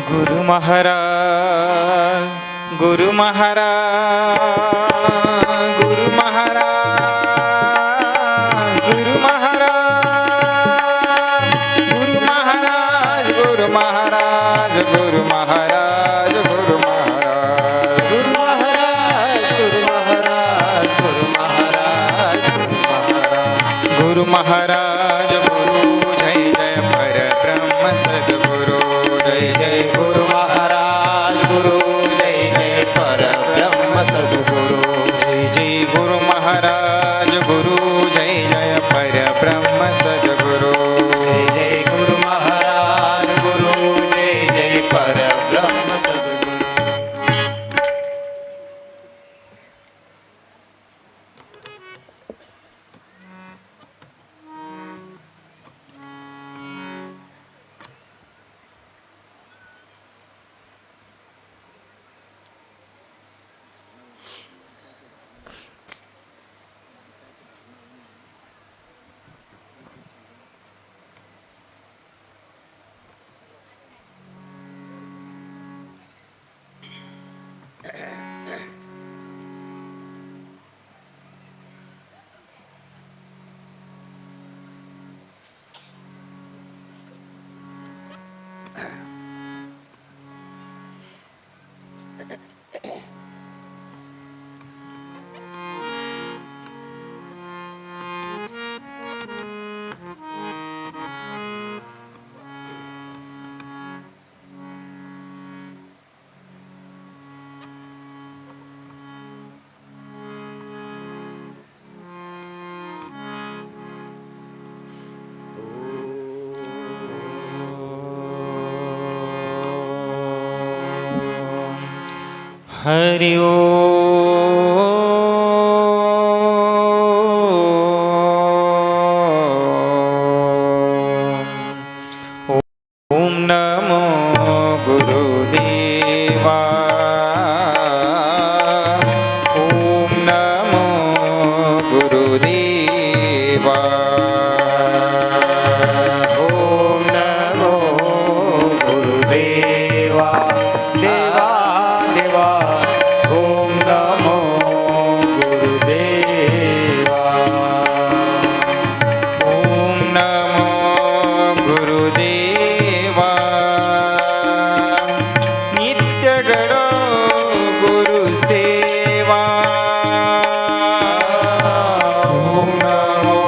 गुरु महाराज, गुरु महाराज, गुरु महाराज, गुरु महाराज, गुरु महाराज, गुरु महाराज, गुरु महाराज, गुरु महाराज, गुरु महाराज, गुरु महाराज, गुरु महाराज, गुरु महाराज, गुरु जय जय परब्रह्म सद्गुरु जय जय गुरु महाराज, गुरु जय जय परब्रह्म सद्गुरु जय जय गुरु महाराज, गुरु जय जय परब्रह्म सद्गुरु जय जय गुरु महाराज, गुरु जय जय परब्रह्म सद्गुरु। हरि ओम नमो गुरुदेवा, ओम नमो गुरुदेवा, ओम नमो गुरुदेवा देवा देवा, ओम नमो गुरुदेवा, ओम नमो गुरुदेवा, नित्य करो गुरु सेवा, ओम नमो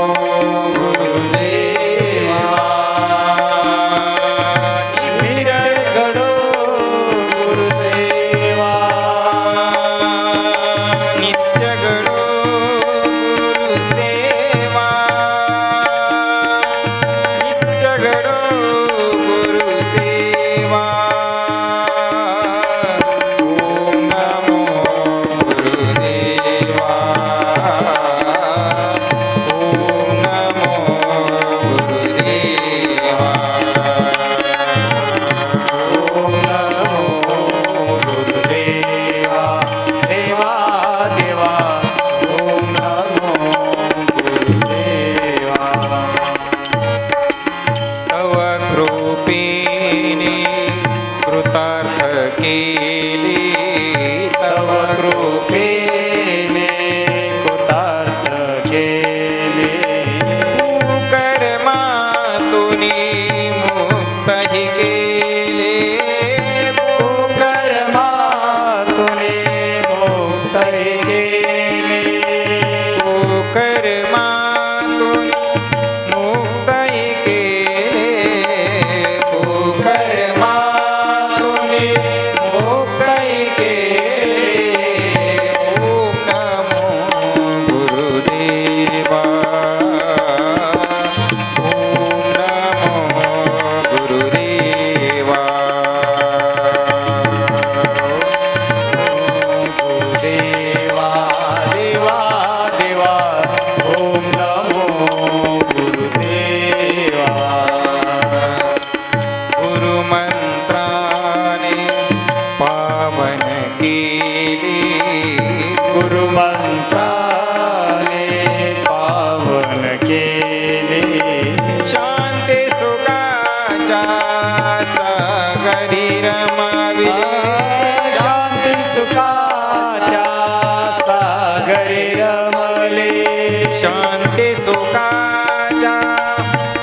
सुखाच्या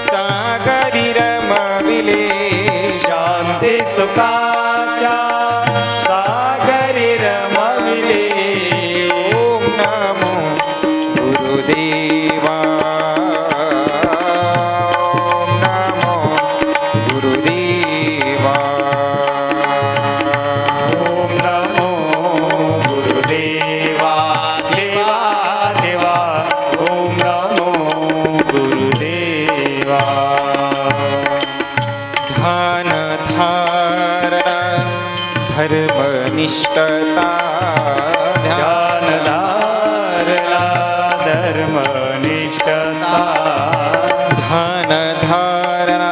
सागरी रमविले शांती सुखाच्या सागरी रमविले ओम नमो गुरुदेवा ओम नमो गुरुदेवा ओम नमो गुरुदेवा देवा देवा ओम नमो गुरुदेवा ध्यान धारणा धर्मनिष्ठता ध्यान धारणा धर्मनिष्ठता ध्यान धारणा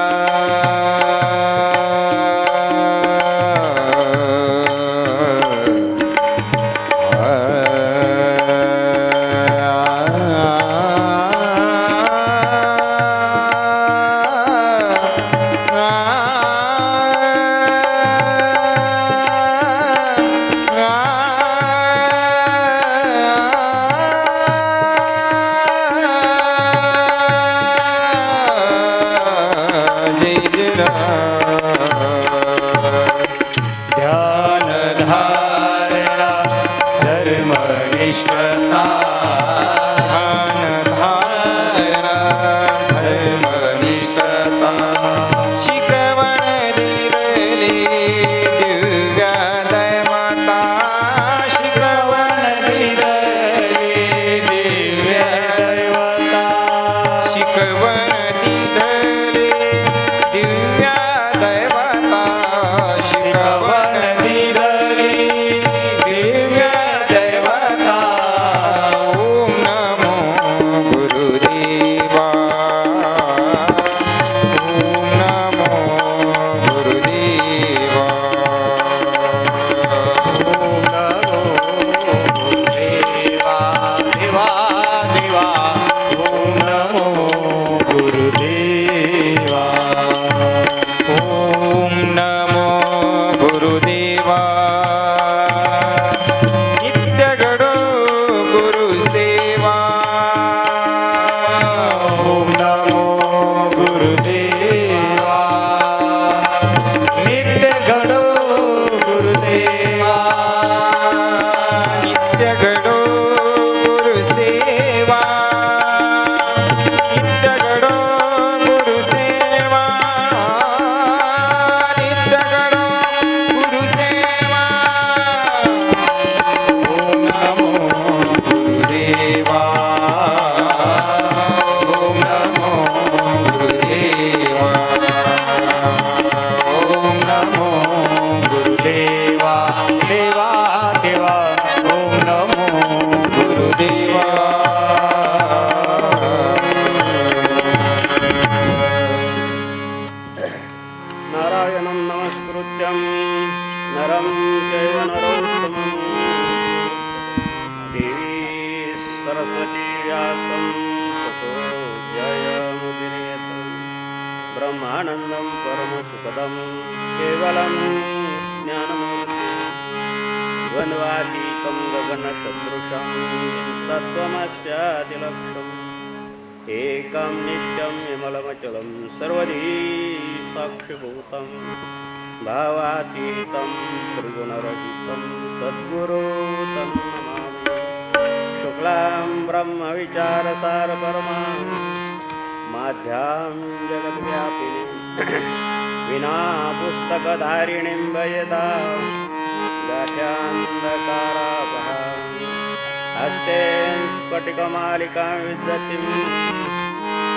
जय जय ध्यान धारणा धर्मनिष्ठता ध्यान धारणा धर्मनिष्ठता शिकवण दिलेली दिव्या दैवता शिकवण दिलेली दिव्य दैवता शिकवण दिलेली दिव्या दैवता शिकवण शिकवण दिलेली दिव्य दैवता ओम नमो गुरुदेवा ओम नमो गुरुदेवा ओम नमो गुरुदेवा देवा देवा ओम नमो गुरुदेवा ओम नमो गुरुदेवा नित्य घडो गुरुसेवा ओम नमो गुरुदेवा नित्य घडो गुरुसेवा नित्य घडो गुरुसेवा नित्य घडो गुरुसेवा नित्य घडो गुरुसेवा ओम नमो गुरुदेवा ओम नमो गुरुदेवा ओम नमो गुरुदेवा देवा देवा ओम नमो गुरुदेवा नारायणं नमस्कृत्यं नरं चैव नरोत्तमं देवी सरस्वती व्यासं ततो जयमुदीरयेत् ब्रह्मानन्दं परमसुखदं केवलं ज्ञानमूर्तिं द्वन्द्वातीतं गगनसदृशं तत्त्वमस्यादिलक्ष्यम् एकं नित्यं विमलमचलं सर्वधी साक्षिभूतं भावातीतं त्रिगुणरहितं सद्गुरुं नमामि शुक्लां ब्रह्मविचारसारपरमां माध्यां जगद्व्यापिनीं विना पुस्तकधारिणीं भयदा गाठ्यान्धकारापहां हस्ते स्फटिकमालिकां विदधतीं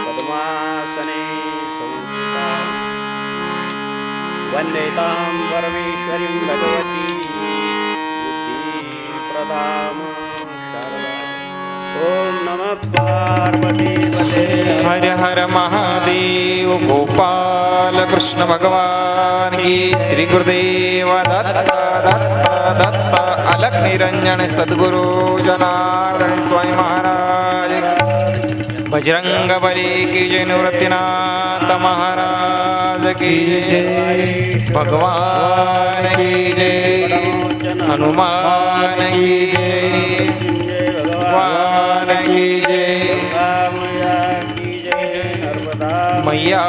पद्मासने संस्थितां वन्दे तां परमेश्वरीं भगवती बुद्धिप्रदां शारदां ॐ नमः पार्वतीपते हर हर महादेव गोपाल कृष्ण भगवान की श्री गुरुदेव दत्त दत्त दत्त अलग निरंजन सद्गुरु जनार्दन स्वामी महाराज बजरंग बली की जय निवृत्तिनाथ महाराज की जय भगवान की जय हनुमान की जय भगवान की जय मैया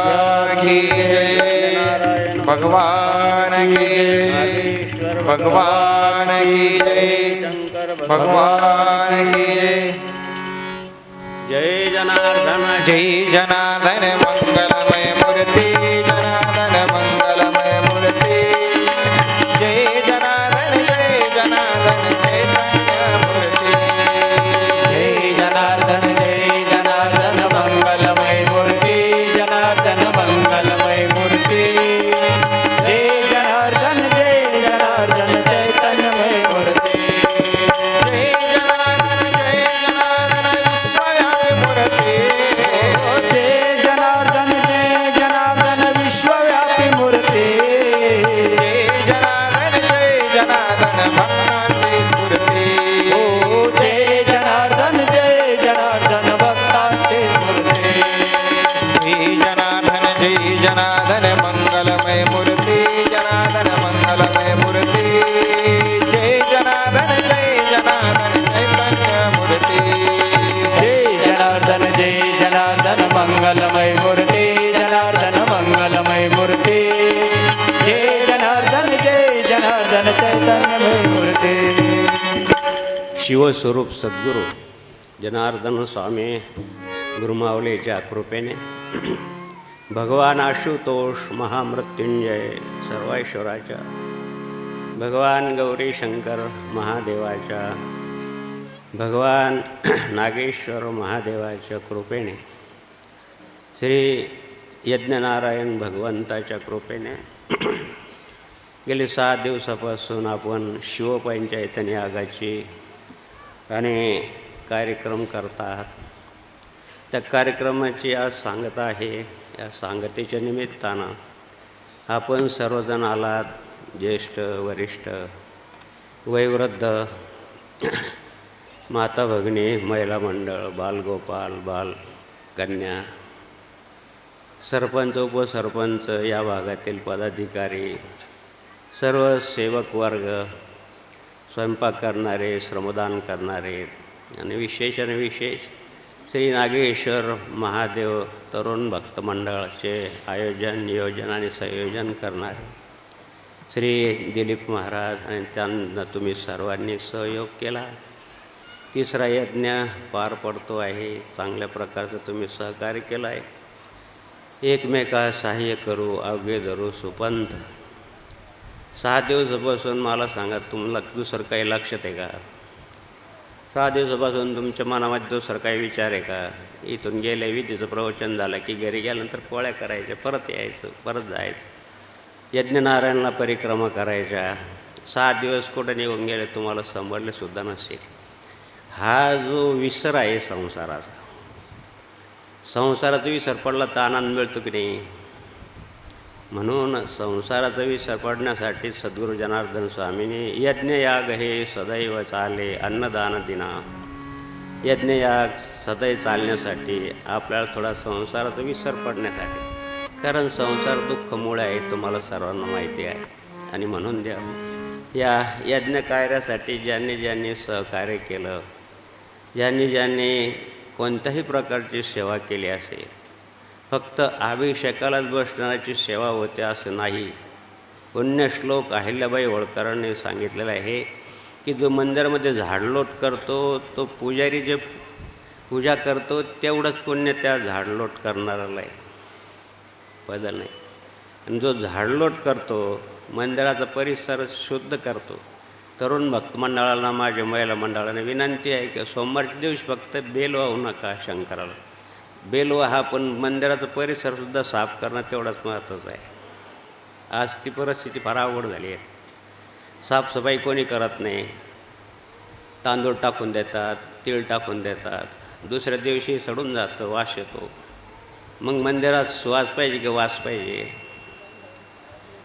की जय भगवान की जय भगवान की जय भगवान की जय जय जनार्दन जय जनार्दन मंगलमय मूर्ति जनार्दन मंगलमय मूर्ति जय जनार्दन चैतन्य मूर्ति जय जनार्दन मंगलमय मूर्ति जनार्दन मंगलमय मूर्ति जय जनार्दन चैतन्यमय मूर्ति जय जनार्दन विश्वव्यापी मूर्ति जय जनार्दन विश्वव्यापी मूर्ती जय जनार्दन भक्तांची स्फूर्ती ओ जय जनार्दन भक्तांची स्मृती जय जनार्दन मंगलमय मूर्ति जनार्दन मंगलमय मूर्ति जय जनार्दन चैतन्य मूर्ति जय जनार्दन मंगलमय मूर्ती जनार्दन मंगलमय मूर्ती जय जनार्दन चैतन्यमय मूर्ती शिवस्वरूप सद्गुरू जनार्दन स्वामी गुरुमावलीच्या कृपेने भगवान आशुतोष महामृत्युंजय सर्वेश्वराच्या भगवान गौरी शंकर महादेवाच्या भगवान नागेश्वर महादेवाच्या कृपेने श्री यज्ञनारायण भगवंताच्या कृपेने गेली 7 दिवसापासून आपण शिवपंचायतनी यागाची आणि कार्यक्रम करतात. त्या कार्यक्रमाची आज सांगता आहे. या सांगतेच्या निमित्तानं आपण सर्वजण आलात, ज्येष्ठ वरिष्ठ वयोवृद्ध माता भगिनी महिला मंडळ बालगोपाल बालकन्या सरपंच उपसरपंच या भागातील पदाधिकारी सर्व सेवक वर्ग स्वयंपाक करणारे श्रमदान करणारे आणि विशेष श्री नागेश्वर महादेव तरुण भक्त मंडळाचे आयोजन नियोजन आणि संयोजन करणारे श्री दिलीप महाराज आणि त्यांना तुम्ही सर्वांनी सहयोग केला. 3रा यज्ञ पार पडतो आहे. चांगल्या प्रकारचं तुम्ही सहकार्य केलं आहे. एकमेका सहाय्य करू अवघे धरू सुपंथ. 6 दिवसापासून मला सांगा तुम्हाला दुसरं काही लक्षात आहे का? 6 दिवसापासून तुमच्या मनामध्ये दुसरं काही विचार आहे का? इथून गेले विधीचं प्रवचन झालं की घरी गेल्यानंतर पोळ्या करायच्या, परत यायचं, परत जायचं, यज्ञनारायणला परिक्रमा करायच्या. 7 दिवस कुठं निघून गेले तुम्हाला संभळलेसुद्धा नसेल. हा जो विसर आहे संसाराचा विसर पडला तर आनंद मिळतो की नाही? म्हणून संसाराचा विसर पडण्यासाठी सद्गुरू जनार्दन स्वामींनी यज्ञयाग हे सदैव चाले अन्नदान दिना. यज्ञयाग सदैव चालण्यासाठी आपल्याला थोडा संसाराचा विसर पडण्यासाठी, कारण संसार दुःखमुळे आहे तुम्हाला सर्वांना माहिती आहे. आणि म्हणून या यज्ञ कार्यासाठी ज्यांनी सहकार्य केलं, ज्यांनी कोणत्याही प्रकारची सेवा केली असेल, फक्त अभिषेकालाच बसणाऱ्याची सेवा होते असं नाही. पुण्यश्लोक अहिल्याबाई होळकरांनी सांगितलेलं आहे की जो मंदिरामध्ये झाडलोट करतो तो पुजारी जे पूजा करतो तेवढंच पुण्य त्या झाडलोट करणाऱ्याला आहे, बदल नाही. आणि जो झाडलोट करतो मंदिराचा परिसर शुद्ध करतो. तरुण भक्त मंडळाला माझ्या महिला मंडळाने विनंती आहे की सोमवारच्या दिवशी फक्त बेल वाहू नका शंकराला. बेल वाहा, पण मंदिराचा परिसरसुद्धा साफ करणं तेवढंच महत्त्वाचं आहे. आज ती परिस्थिती फार अवघड झाली आहे. साफसफाई कोणी करत नाही. तांदूळ टाकून देतात, तीळ टाकून देतात, दुसऱ्या दिवशी सडून जातं, वास येतो. मग मंदिरात सुवास पाहिजे की वास पाहिजे?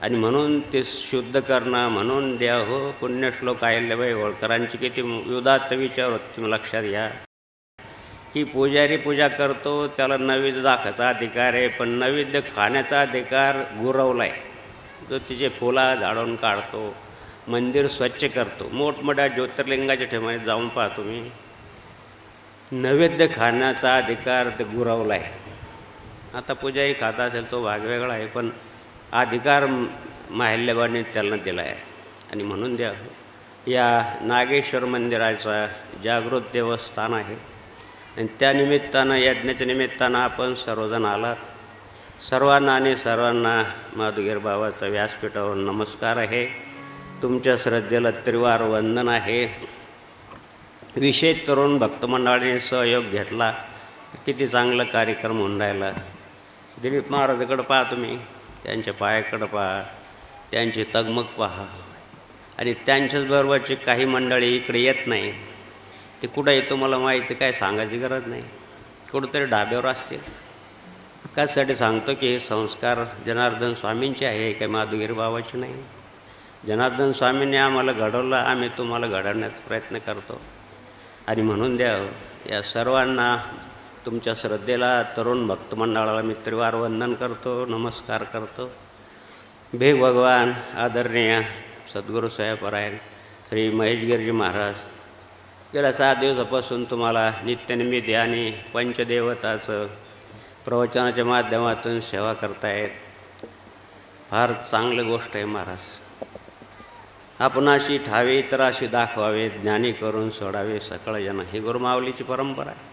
आणि म्हणून ते शुद्ध करणं, म्हणून द्या हो पुण्यश्लोक अहिल्याबाई होळकरांची किती उदात्त विचार होते तुम्ही लक्षात घ्या की पुजारी पूजा करतो त्याला नैवेद्य दाखवायचा अधिकार आहे, पण नैवेद्य खाण्याचा अधिकार गुरवला आहे. जो तिचे फुला झाडून काढतो, मंदिर स्वच्छ करतो, मोठमोठ्या ज्योतिर्लिंगाच्या ठिकाणी जाऊन पहा तुम्ही, नैवेद्य खाण्याचा अधिकार ते गुरवला आहे. आता पुजारी खात असेल तो भाग वेगळा आहे, पण अधिकार माहिल्याबाने त्यांना दिला आहे. आणि म्हणून द्या या नागेश्वर मंदिराचा जागृत देवस्थान आहे आणि त्या निमित्तानं, यज्ञाच्या निमित्तानं आपण सर्वजण आलात. सर्वांना आणि सर्वांना माधुगीर बाबाचा व्यासपीठावर नमस्कार आहे. तुमच्या श्रद्धेला त्रिवार वंदन आहे. विशेष तरुण भक्तमंडळाने सहयोग घेतला. किती चांगला कार्यक्रम होऊन राहिला. दिलीप महाराजाकडं पहा, तुम्ही त्यांच्या पायाकडं पहा, त्यांची तगमग पहा. आणि त्यांच्याच बरोबरची काही मंडळी इकडे येत नाही. ते कुठं येतो मला माहिती, काय सांगायची गरज नाही. कुठंतरी ढाब्यावर असतील. त्यासाठी सांगतो की हे संस्कार जनार्दन स्वामींचे आहे, काही माधुगिरी बाबाचे नाही. जनार्दन स्वामींनी आम्हाला घडवलं, आम्ही तुम्हाला घडवण्याचा प्रयत्न करतो. आणि म्हणून द्या या सर्वांना, तुमच्या श्रद्धेला, तरुण भक्तमंडळाला मी त्रिवार वंदन करतो, नमस्कार करतो. भेग भगवान आदरणीय सद्गुरू साहेबरायण श्री महेशगिरजी महाराज गेल्या 6 दिवसापासून तुम्हाला नित्यनिमित्त आणि पंचदेवताचं प्रवचनाच्या माध्यमातून सेवा करतायत. फार चांगली गोष्ट आहे महाराज. आपण अशी ठावे तर अशी दाखवावे, ज्ञानी करून सोडावे सकळ जन, ही गुरुमाऊलीची परंपरा आहे.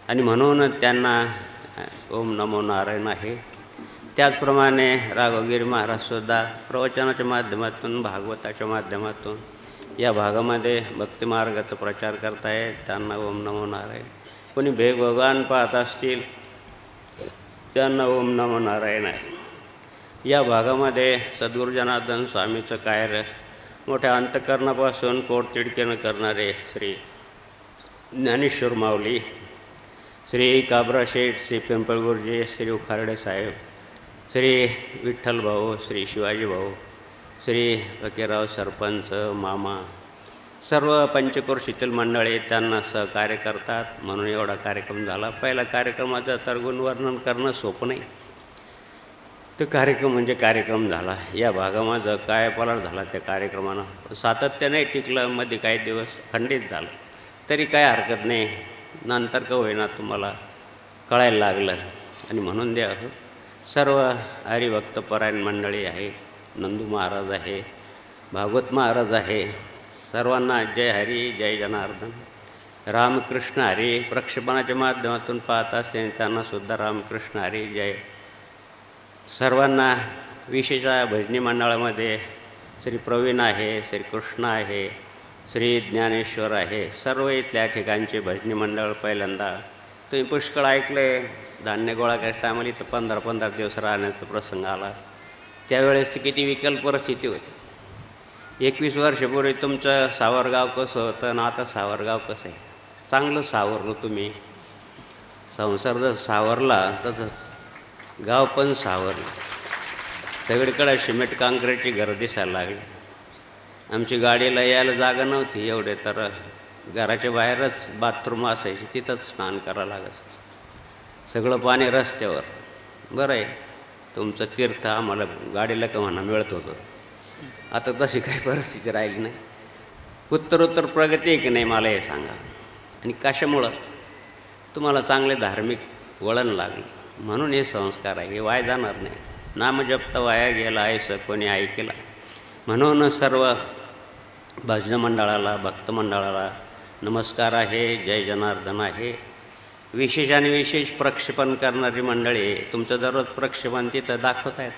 आणि म्हणून त्यांना ओम नमो नारायण आहे. त्याचप्रमाणे राघवगिरी महाराजसुद्धा प्रवचनाच्या माध्यमातून, भागवताच्या माध्यमातून या भागामध्ये भक्तिमार्गाचा प्रचार करतायत. त्यांना ओम नमो नारायण. कोणी भेग भगवान पाहत असतील त्यांना ओम नमो नारायण आहे. या भागामध्ये सद्गुरू जनार्दन स्वामीचं कार्य मोठ्या अंतःकरणापासून पोटतिडकीनं करणारे श्री ज्ञानेश्वर माऊली, श्री काबरा शेठ, श्री पिंपळगुरुजी, श्री उखारडे साहेब, श्री विठ्ठल भाऊ, श्री शिवाजी भाऊ, श्री फकीरराव सरपंच, मामा, सर्व पंचक्रोशीतील मंडळी त्यांना सहकार्य करतात. म्हणून एवढा कार्यक्रम झाला. पहिला कार्यक्रमाचं तर गुणवर्णन करणं सोपं नाही. तो कार्यक्रम म्हणजे कार्यक्रम झाला. या भागामध्ये काय पलाट झाला त्या कार्यक्रमानं. सातत्याने टिकलं, मध्ये काही दिवस खंडित झालं, तरी काय हरकत नाही. नंतर का होईना तुम्हाला कळायला लागलं. आणि म्हणून द्या सर्व हरिभक्तपरायण मंडळी आहे, नंदू महाराज आहे, भागवत महाराज आहे, सर्वांना जय हरी, जय जनार्दन. रामकृष्ण हरी प्रक्षेपणाच्या माध्यमातून पाहत असते त्यांनासुद्धा रामकृष्ण हरी जय. सर्वांना विशेष भजनी मंडळामध्ये श्री प्रवीण आहे, श्री कृष्ण आहे, श्री ज्ञानेश्वर आहे, सर्व इथल्या ठिकाणचे भजनी मंडळ. पहिल्यांदा तुम्ही पुष्कळ ऐकले, धान्य गोळा करायच्या टायमाला इथं 15-15 दिवस राहण्याचा प्रसंग आला. त्यावेळेस ती किती विकल परिस्थिती होती. 21 वर्षापूर्वी तुमचं सावरगाव कसं होतं आणि आता सावरगाव कसं आहे. चांगलं सावरलं तुम्ही. संसार जर सावरला तसंच गाव पण सावरलं. सगळीकडे सिमेंट काँक्रीटची घरं दिसायला लागली. आमची गाडीला यायला जागा नव्हती एवढे, तर घराच्या बाहेरच बाथरूम असायची, तिथंच स्नान करावं लागायचं. सगळं पाणी रस्त्यावर. बरं आहे, तुमचं तीर्थ आम्हाला गाडीला का म्हणा मिळत होतं. आता तशी काही परिस्थिती राहिली नाही. उत्तरोत्तर प्रगती आहे की नाही मला हे सांगा. आणि कशामुळं तुम्हाला चांगले धार्मिक वळण लागलं. म्हणून हे संस्कार आहे, हे वाया जाणार नाही. नामजप वाया गेला आहे कोणी ऐकला. म्हणून सर्व भजन मंडळाला, भक्त मंडळाला नमस्कार आहे, जय जनार्दन आहे. विशेष आणि विशेष प्रक्षेपण करणारी मंडळी तुमचं दररोज प्रक्षेपण तिथं दाखवत आहेत.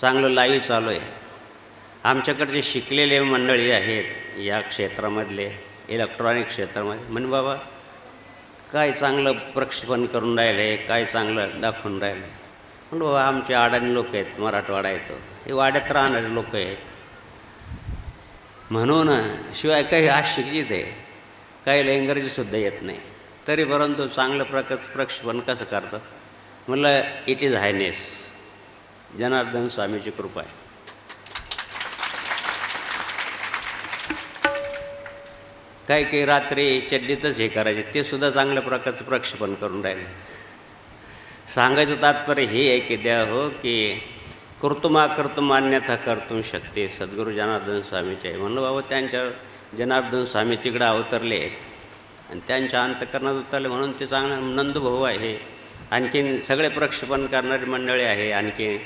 चांगलं लाईव्ह चालू आहे. आमच्याकडचे शिकलेले मंडळी आहेत या क्षेत्रामधले, इलेक्ट्रॉनिक क्षेत्रामध्ये, म्हणे बाबा काय चांगलं प्रक्षेपण करून राहिले, काय चांगलं दाखवून राहिले. म्हणून बाबा आमचे अडाणी लोक आहेत, मराठवाडा येतो, हे वाड्यात राहणारे लोक आहेत. म्हणून शिवाय काही अशिक्षित आहे, काही इंग्रजीसुद्धा येत नाही, तरी परंतु चांगलं प्रक्षेपण कसं करतात. म्हणलं इट इज हायनेस, जनार्दन स्वामीची कृपा आहे. काही काही रात्री चड्डीतच हे करायचे, ते सुद्धा चांगल्या प्रकारचं प्रक्षेपण करून राहिले. सांगायचं तात्पर्य हे आहे की द्या हो की कर्तुम अन्यथा कर्तुम शक्ती सद्गुरू जनार्दन स्वामीचे आहे. म्हणलं बाबा त्यांच्या जनार्दन स्वामी तिकडं अवतरले आणि त्यांच्या अंतकरणात उतरले म्हणून ते चांगलं. नंदूभाऊ आहे, आणखीन सगळे प्रक्षेपण करणारी मंडळी आहे, आणखी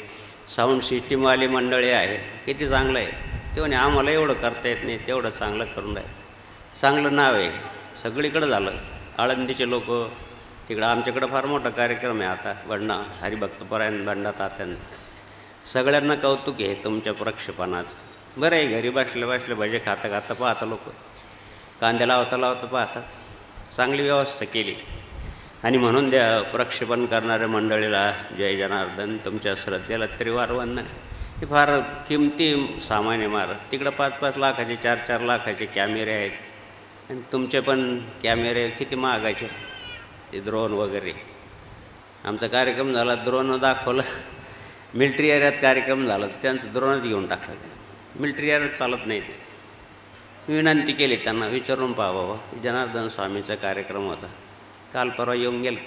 साऊंड सिस्टीमवाली मंडळी आहे. किती चांगलं आहे. ते म्हणे आम्हाला एवढं करता येत नाही, तेवढं चांगलं करून राहील. चांगलं नाव आहे, सगळीकडं झालं. आळंदीचे लोक तिकडं, आमच्याकडं फार मोठा कार्यक्रम आहे आता बंडा हरिभक्तपरायण बंडा तात्यांचा. सगळ्यांना कौतुक आहे तुमच्या प्रक्षेपणाचं. बरं आहे, घरी बसले बसले भजे खाता खाता पाहता लोक, कांदे लावता लावता पाहतात. चांगली व्यवस्था केली. आणि म्हणून द्या प्रक्षेपण करणाऱ्या मंडळीला जय जनार्दन. तुमच्या श्रद्धेला त्रिवार वंदन. हे फार किमती सामान्य मार. तिकडं 5-5 लाखाचे 4-4 लाखाचे कॅमेरे आहेत, आणि तुमचे पण कॅमेरे किती महागाचे, ते ड्रोन वगैरे. आमचा कार्यक्रम झाला, ड्रोन दाखवलं. मिलिटरी एरियात कार्यक्रम झाला, त्यांचं ड्रोनच घेऊन टाकलं. मिलिटरी एरियात चालत नाही ते. मी विनंती केली त्यांना, विचारून पाहावं. जनार्दन स्वामीचा कार्यक्रम होता, काल परवा येऊन गेलं.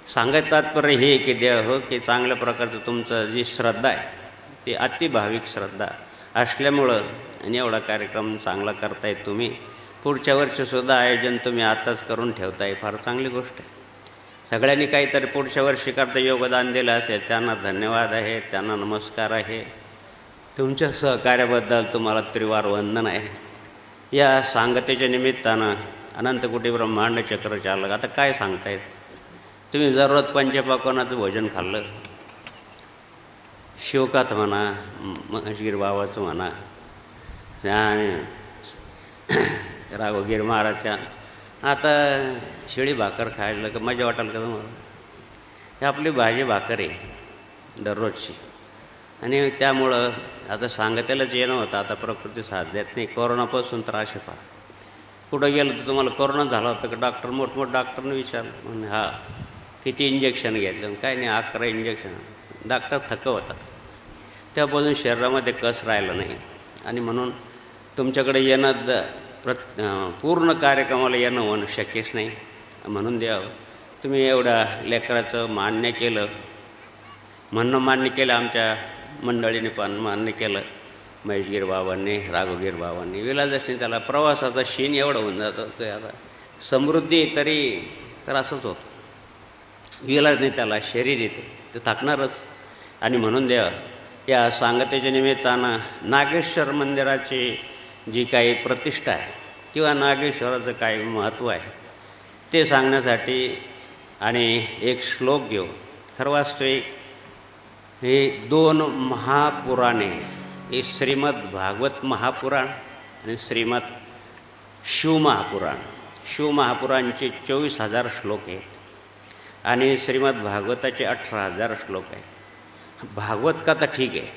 सांगायचं तात्पर्य हे की द्या हो की चांगल्या प्रकारचं तुमचं जी श्रद्धा आहे ती अतिभाविक श्रद्धा असल्यामुळं आणि एवढा कार्यक्रम चांगला करताय तुम्ही. पुढच्या वर्षीसुद्धा आयोजन तुम्ही आताच करून ठेवताय, फार चांगली गोष्ट आहे. सगळ्यांनी काहीतरी पुढच्या वर्षी करता योगदान दिलं असेल त्यांना धन्यवाद आहे, त्यांना नमस्कार आहे. तुमच्या सहकार्याबद्दल तुम्हाला त्रिवार वंदन आहे. या सांगतेच्या निमित्तानं अनंतकोटी ब्रह्मांड चक्र चालक. आता काय सांगतायत तुम्ही? दररोज पंचपाकोनाचं भोजन खाल्लं, शिवकात म्हणा, मंगेशगीर बाबाचं म्हणा, आणि राघवगीर महाराजच्या. आता शिळी भाकर खायला का मजा वाटेल का तुम्हाला? हे आपली भाजी भाकर आहे दररोजची. आणि त्यामुळं आता सांगतेलाच येणं होतं. आता प्रकृती साथ देत नाही. कोरोनापासून त्रास आहे फार. कुठं गेलं तर तुम्हाला कोरोना झाला होता का? डॉक्टर मोठमोठं डॉक्टरने विचारलं, म्हणजे हा किती इंजेक्शन घेतलं? काय नाही, 11 इंजेक्शन. डॉक्टर थकवतात. त्यापासून शरीरामध्ये कस राहिलं नाही. आणि म्हणून तुमच्याकडे येणं पूर्ण कार्यक्रमाला येणं होणं शक्यच नाही. म्हणून द्यावं तुम्ही एवढ्या लेकराचं मान्य केलं, म्हणणं मान्य केलं, आमच्या मंडळीने पण मान्य केलं. महेशगीर बाबांनी, राघवगीर बाबांनी. विलासने त्याला प्रवासाचा शीन एवढं होऊन जातं की आता समृद्धी तरी तर असंच होतं. विलासने त्याला शरीर येते, ते थकणारच. आणि म्हणून द्या या सांगतेच्या निमित्तानं नागेश्वर मंदिराची जी काही प्रतिष्ठा आहे किंवा नागेश्वराचं काही महत्त्व आहे ते सांगण्यासाठी आणि एक श्लोक घेऊ. खरं वास्तविक हे 2 महापुराणे, हे श्रीमद भागवत महापुराण आणि श्रीमद शिवमहापुराण. शिवमहापुराणचे 24,000 श्लोक आहेत आणि श्रीमद भागवताचे 18,000 श्लोक आहेत. भागवत कथा ठीक आहे,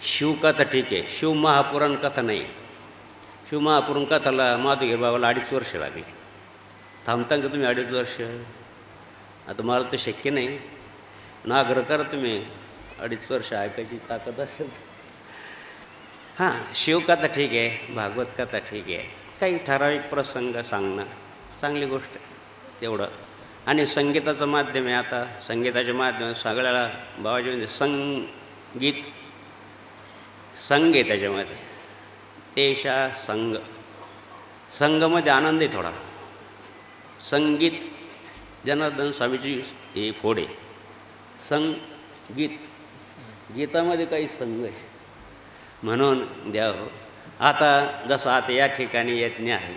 शिवकथा ठीक आहे, शिवमहापुराण कथा नाही. शिवमहापुराण कथाला माधुगीर बाबाला 2.5 वर्ष लागली. थांबता का तुम्ही 2.5 वर्ष? आता मला तर शक्य नाही. आग्रह करा तुम्ही 2.5 वर्ष ऐकायची ताकद असेल. हां, शिवकथा ठीक आहे, भागवत कथा ठीक आहे, काही ठराविक प्रसंग सांगणं चांगली गोष्ट आहे तेवढं. आणि संगीताचं माध्यम आहे. आता संगीताच्या माध्यम सगळ्याला बाबाजी म्हणजे संग आहे त्याच्यामध्ये. तेशा संग, संगमध्ये आनंद आहे थोडा. संगीत जनार्दन स्वामीची हे फोड आहे. संगीत, गीतामध्ये काही संग आहे. म्हणून द्या हो. आता जसं आता या ठिकाणी यज्ञ आहे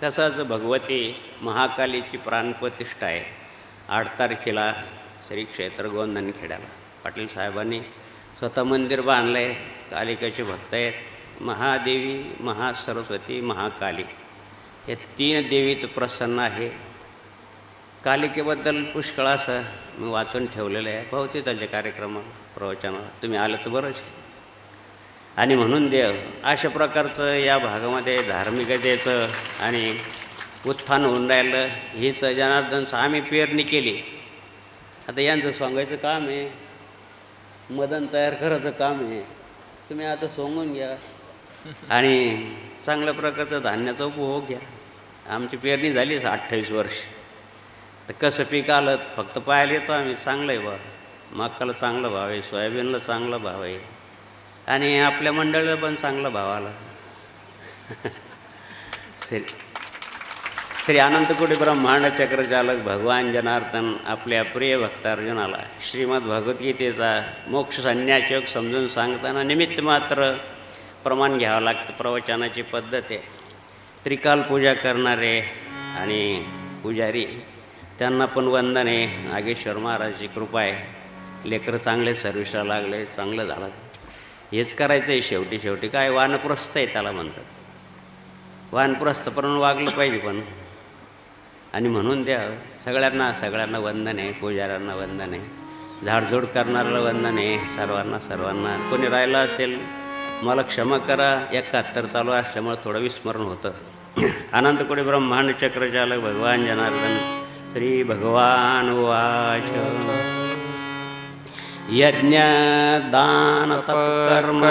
तसंच भगवती महाकालीची प्राणप्रतिष्ठा आहे. 8 तारखेला श्री क्षेत्र गोंधनखेड्याला पाटील साहेबांनी स्वतः मंदिर बांधलं आहे. कालिकेचे भक्त आहेत. महादेवी, महासरस्वती, महाकाली हे 3 देवीत प्रसन्न आहे. कालिकेबद्दल पुष्कळ असं मी वाचून ठेवलेलं आहे. भोवतीताच्या कार्यक्रमाला, प्रवचनाला तुम्ही आलं तर बरंच. आणि म्हणून देव अशा प्रकारचं या भागामध्ये धार्मिकतेचं आणि उत्थान होऊन राहिलं. हीच जनार्दन आम्ही पेरणी केली. आता यांचं सांगायचं काम आहे, मदन तयार करायचं काम आहे. तुम्ही आता सोंगून घ्या आणि चांगल्या प्रकारचं धान्याचा उपभोग घ्या. आमची पेरणी झाली 28 वर्ष. तर कसं पीक आलं फक्त पाहायला येतो आम्ही. चांगलं आहे बा, मक्काला चांगला भाव आहे, सोयाबीनला चांगला भाव आहे आणि आपल्या मंडळीला पण चांगला भाव आला. श्री अनंतकोटी ब्रह्मांड चक्रचालक भगवान जनार्दन आपल्या प्रिय भक्त अर्जुनाला श्रीमद भगवद्गीतेचा मोक्ष संन्यास योग समजून सांगताना निमित्त मात्र प्रमाण घ्यावं लागतं. प्रवचनाची पद्धत आहे. त्रिकाल पूजा करणारे आणि पुजारी त्यांना पण वंदन आहे. नागेश्वर महाराजची कृपा आहे. लेकरं चांगले सर्विसला लागले, चांगलं झालं. हेच करायचं आहे शेवटी काय वानप्रस्थ आहे त्याला म्हणतात. वानप्रस्थ पण वागलं पाहिजे पण. आणि म्हणून द्या सगळ्यांना वंदन आहे. पुजाऱ्यांना वंदन आहे. झाडझूड करणाऱ्याला वंदन आहे. सर्वांना कोणी राहिलं असेल मला क्षमा करा. 71 चालू असल्यामुळे थोडं विस्मरण होतं. अनंतकोटी ब्रह्मांड चक्रचालक भगवान जनार्दन श्री भगवान वाच यज्ञ दान तप कर्म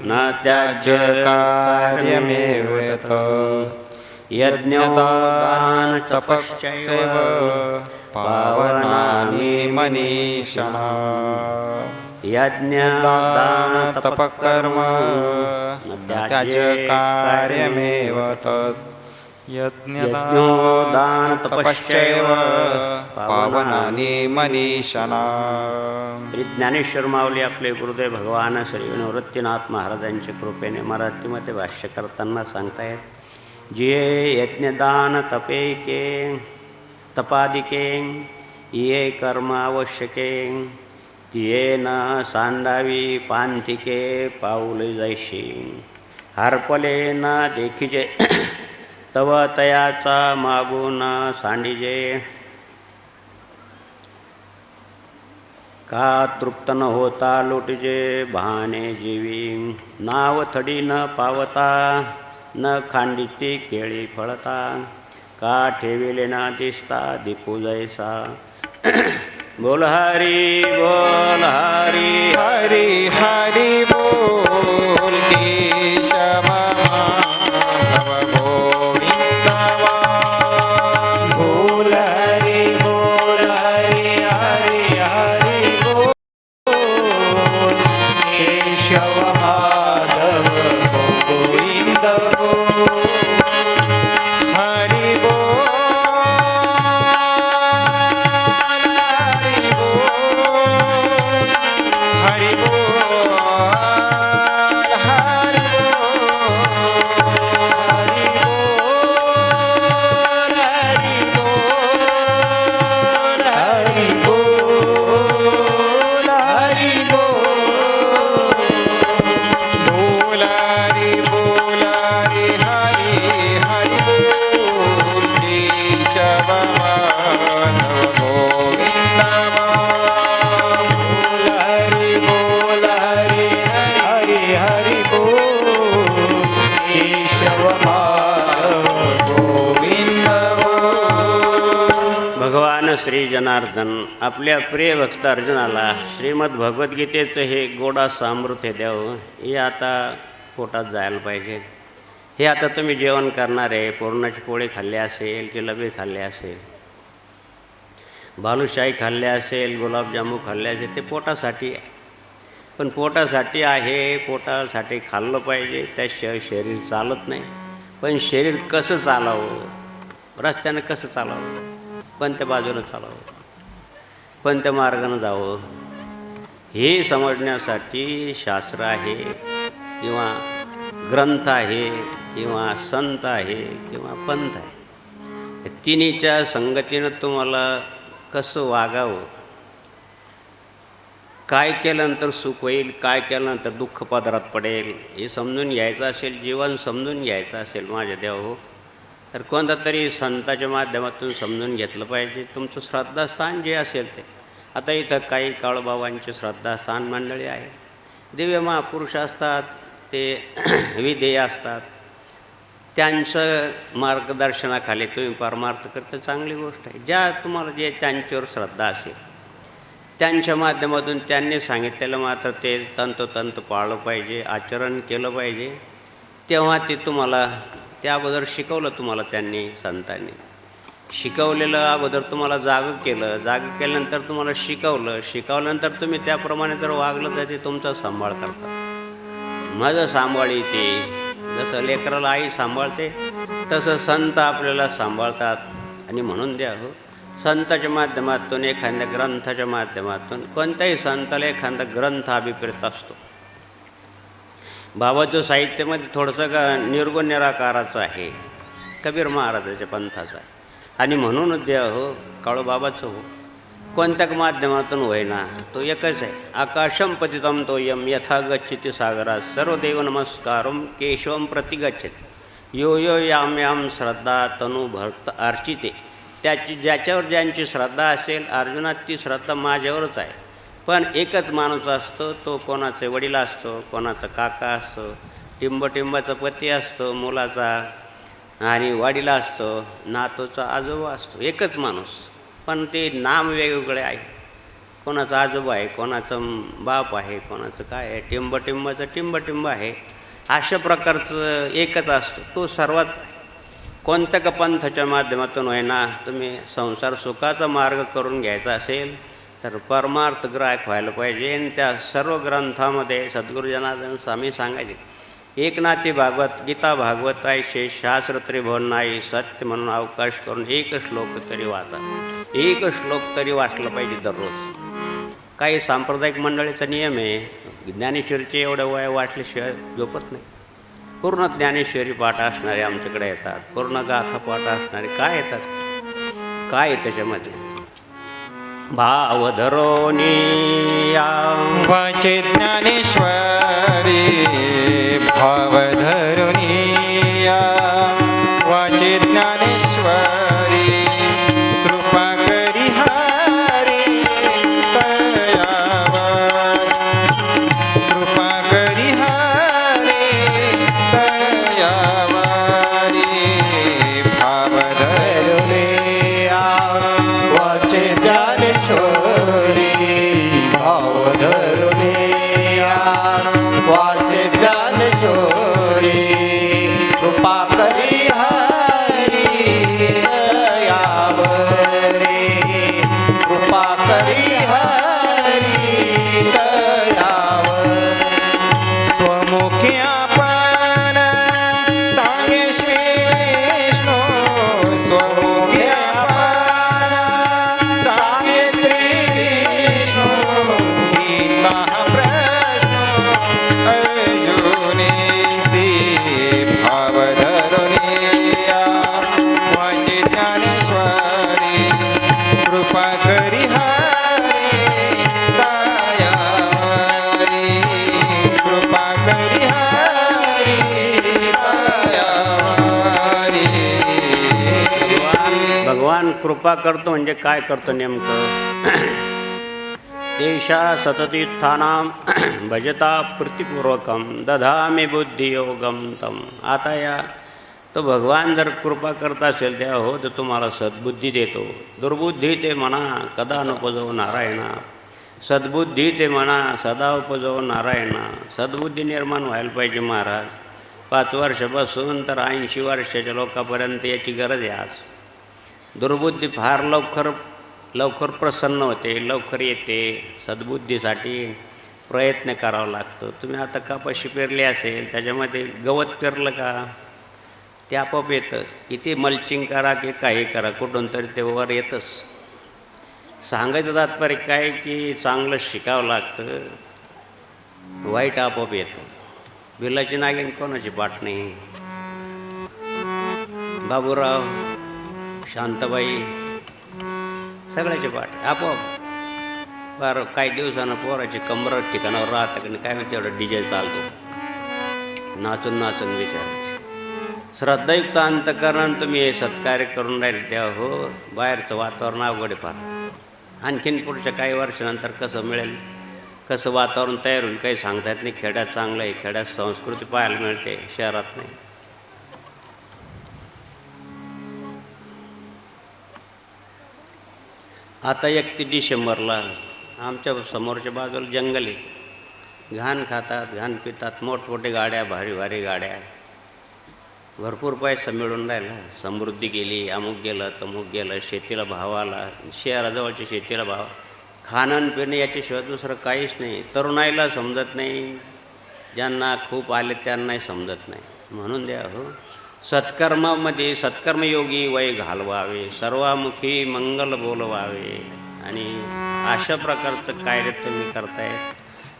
न त्याज्य कार्यमेव यज्ञदान तपश्चैव पावनानि मनीषा यज्ञदान तपकर्म त्याज्य कार्यमेव तत् यज्ञदान तपश्चैव पावनानि मनीषा. श्री ज्ञानेश्वर माऊली आपले गुरुदेव भगवान श्री निवृत्तीनाथ महाराजांच्या कृपेने मराठीमध्ये भाष्य करताना सांगतायत. जे यज्ञदान तपेके तपादिके ये कर्म आवश्यके तिये न सांडावी पांथिके पाऊले जैशी हारपले न देखिजे तव तयाचा मागून सांडिजे का तृप्त न होता लुटिजे बहाने जीवी नाव थडी न पावता न खांडिती केळी फळता का ठेविले ना दिसता दीपू जैसा. बोल हरी बोल हरी हरी हरी बोल केशव माधव गोविंद बोल हरी बोल हरी हरी हरी बोल केशव माधव गोविंद हरि बोल हरि बोल हरि श्री जनार्दन आपल्या प्रिय भक्त अर्जुनाला श्रीमद भगवद्गीतेचं हे गोडाचं अमृत हे द्यावं. हे आता पोटात जायला पाहिजे. हे आता तुम्ही जेवण करणार आहे. पुरणाची पोळी खाल्ली असेल, जिलेबी खाल्ली असेल, बालुशाही खाल्ली असेल, गुलाबजामू खाल्ले असेल, ते पोटासाठी आहे. पण पोटासाठी आहे, पोटासाठी खाल्लं पाहिजे. त्याशिवाय शरीर चालत नाही. पण शरीर कसं चालावं, रस्त्यानं कसं चालावं, कोणत्या बाजूनं चालावं, कोणत्या मार्गानं जावं, हे समजण्यासाठी शास्त्र आहे किंवा ग्रंथ आहे किंवा संत आहे किंवा पंथ आहे. तिन्हीच्या संगतीनं तुम्हाला कसं वागावं, काय केल्यानंतर सुख होईल, काय केल्यानंतर दुःख पदरात पडेल, हे समजून घ्यायचं असेल, जीवन समजून घ्यायचं असेल माझ्या देव, तर कोणता तरी संताच्या माध्यमातून समजून घेतलं पाहिजे. तुमचं श्रद्धास्थान जे असेल ते. आता इथं काही काळूबाबांचे श्रद्धास्थान मंडळी आहे. दिव्य महापुरुष असतात, ते विधेय असतात. त्यांचं मार्गदर्शनाखाली तुम्ही परमार्थ करता, चांगली गोष्ट आहे. ज्या तुम्हाला जे त्यांच्यावर श्रद्धा असेल त्यांच्या माध्यमातून त्यांनी सांगितलेलं मात्र ते तंतोतंत पाळलं पाहिजे, आचरण केलं पाहिजे. तेव्हा ते तुम्हाला ते अगोदर शिकवलं, तुम्हाला त्यांनी संतांनी शिकवलेलं अगोदर तुम्हाला जागं केलं, जागं केल्यानंतर तुम्हाला शिकवल्यानंतर तुम्ही त्याप्रमाणे जर वागलं तर ते तुमचा सांभाळ करतात. माझं सांभाळी ते जसं लेकराला आई सांभाळते तसं संत आपल्याला सांभाळतात. आणि म्हणून द्या हो, संताच्या माध्यमातून, एखाद्या ग्रंथाच्या माध्यमातून, कोणत्याही संताला एखादा ग्रंथ अभिप्रेत असतो. बाबाचं साहित्यामध्ये थोडंसं निर्गुण निराकाराचं आहे, कबीर महाराजाच्या पंथाचं आहे. आणि म्हणून द्या हो, काळोबाबाचं हो, कोणत्या माध्यमातून होईना तो एकच आहे. आकाशम पतितम तोयम यथा गच्छति सागरात सर्वदेव नमस्कारम केशवम प्रति गच्छति यो यो याम याम श्रद्धा तनु भक्त अर्चिते. ज्याच्यावर ज्यांची श्रद्धा असेल, अर्जुनात ती श्रद्धा माझ्यावरच आहे. पण एकच माणूस असतो, तो कोणाचे वडील असतो, कोणाचा काका असतो, टिंबटिंबाचा पती असतो, मुलाचा आणि वडीला असतो, नातूचा आजोबा असतो, एकच माणूस. पण ते नाम वेगवेगळे आहे. कोणाचा आजोबा आहे, कोणाचं बाप आहे, कोणाचं काय आहे, टिंबटिंबाचं टिंबटिंब आहे. अशा प्रकारचं एकच असतो, तो सर्वात. कोणत्या का पंथाच्या माध्यमातून होईना तुम्ही संसार सुखाचा मार्ग करून घ्यायचा असेल तर परमार्थ ग्राहक व्हायला पाहिजे. आणि त्या सर्व ग्रंथामध्ये सद्गुरू जनार्दन स्वामी सांगायचे, एक नाती भागवत, गीता भागवत आहे, शेष शास्त्र त्रिभुवन नाही, सत्य म्हणून अवकाश करून एक श्लोक तरी वाचा. एक श्लोक तरी वाचलं पाहिजे दररोज. काही सांप्रदायिक मंडळीचा नियम आहे, ज्ञानेश्वरीचे एवढं वय वाचल्याशिवाय झोपत नाही. पूर्ण ज्ञानेश्वरी पाठ असणारे आमच्याकडे येतात, पूर्ण गाथा पाठ असणारे काय येतात, काय आहे त्याच्यामध्ये? भाव धरोनिया वाचे ज्ञानेश्वरी भाव धरुनिया, वाचे ज्ञानेश्वरी कृपा करी हरी तयावर, कृपा करी हरी तयावरी. भाव धरुनिया वाचे ज्ञानेश्वरी भाव धरुनिया, वाचे ज्ञानेश्वरी कृपा करी हरी दयावरी, कृपा करी हरी दयावरी. स्वमुखी आपण सांगे श्री विष्णू, स्वमुखी आपण सांगे श्री विष्णू. गीता प्रश्न अर्जुनीसी भाव धरुनिया, वाचे ज्ञानेश्वरी कृपा करी हरी दयावरी, कृपा करी हरी दयावरी. भगवान कृपा करतो म्हणजे काय करतो नेमकं? देशा सततीर्थानाम भजता प्रीतिपूर्वकम दधामी बुद्धियोगम तम. आता या तो भगवान जर कृपा करत असेल त्या हो तर तुम्हाला सद्बुद्धी देतो. दुर्बुद्धी ते म्हणा कदा नोपजो नारायणा, सद्बुद्धी ते म्हणा सदा उपजो नारायणा. सद्बुद्धी निर्माण व्हायला पाहिजे महाराज. 5 वर्षापासून तर 80 वर्षाच्या लोकांपर्यंत याची गरज आहे आज. दुर्बुद्धी फार लवकर प्रसन्न होते, लवकर येते. सद्बुद्धीसाठी प्रयत्न करावा लागतो. तुम्ही आता कपाशी पेरली असेल, त्याच्यामध्ये गवत पेरलं का ते आपोआप येतं. किती मल्चिंग करा की काही करा, कुठून तरी ते वर येतंच. सांगायचं तात्पर्य काय की चांगलं शिकावं लागतं, वाईट आपोआप येतं. बिलाची नागिन कोणाची पाठ नाही. बाबूराव, शांताबाई सगळ्याचे पाठ आपोआप. बरं काही दिवसानं पोराची कंबर ठिकाणावर राहतं की काय माहिती, एवढं डीजे चालतो, नाचून नाचून विचारायचं. श्रद्धायुक्त अंतकरण तुम्ही हे सत्कार्य करून राहिले तेव्हा हो, बाहेरचं वातावरण अवघड आहे फार. आणखीन पुढच्या काही वर्षानंतर कसं मिळेल, कसं वातावरण तयार होईल काही सांगता येत नाही. खेड्यात चांगलं आहे, खेड्यात संस्कृती पाहायला मिळते, शहरात नाही. आता 31 डिसेंबरला आमच्या समोरच्या बाजूला जंगल आहे. घाण खातात, घाण पितात, मोठमोठे गाड्या, भारी भारी गाड्या, भरपूर पैसा मिळून राहिला. समृद्धी गेली, अमुक गेलं तमुक गेलं, शेतीला भाव आला, शहराजवळच्या शेतीला भाव. खाणं पिणं याच्याशिवाय दुसरं काहीच नाही. तरुणाईला समजत नाही, ज्यांना खूप आले त्यांनाही समजत नाही. म्हणून द्या हो, सत्कर्मामध्ये सत्कर्मयोगी वय घालवावे, सर्वामुखी मंगल बोलवावे. आणि अशा प्रकारचं कार्य तुम्ही करताय.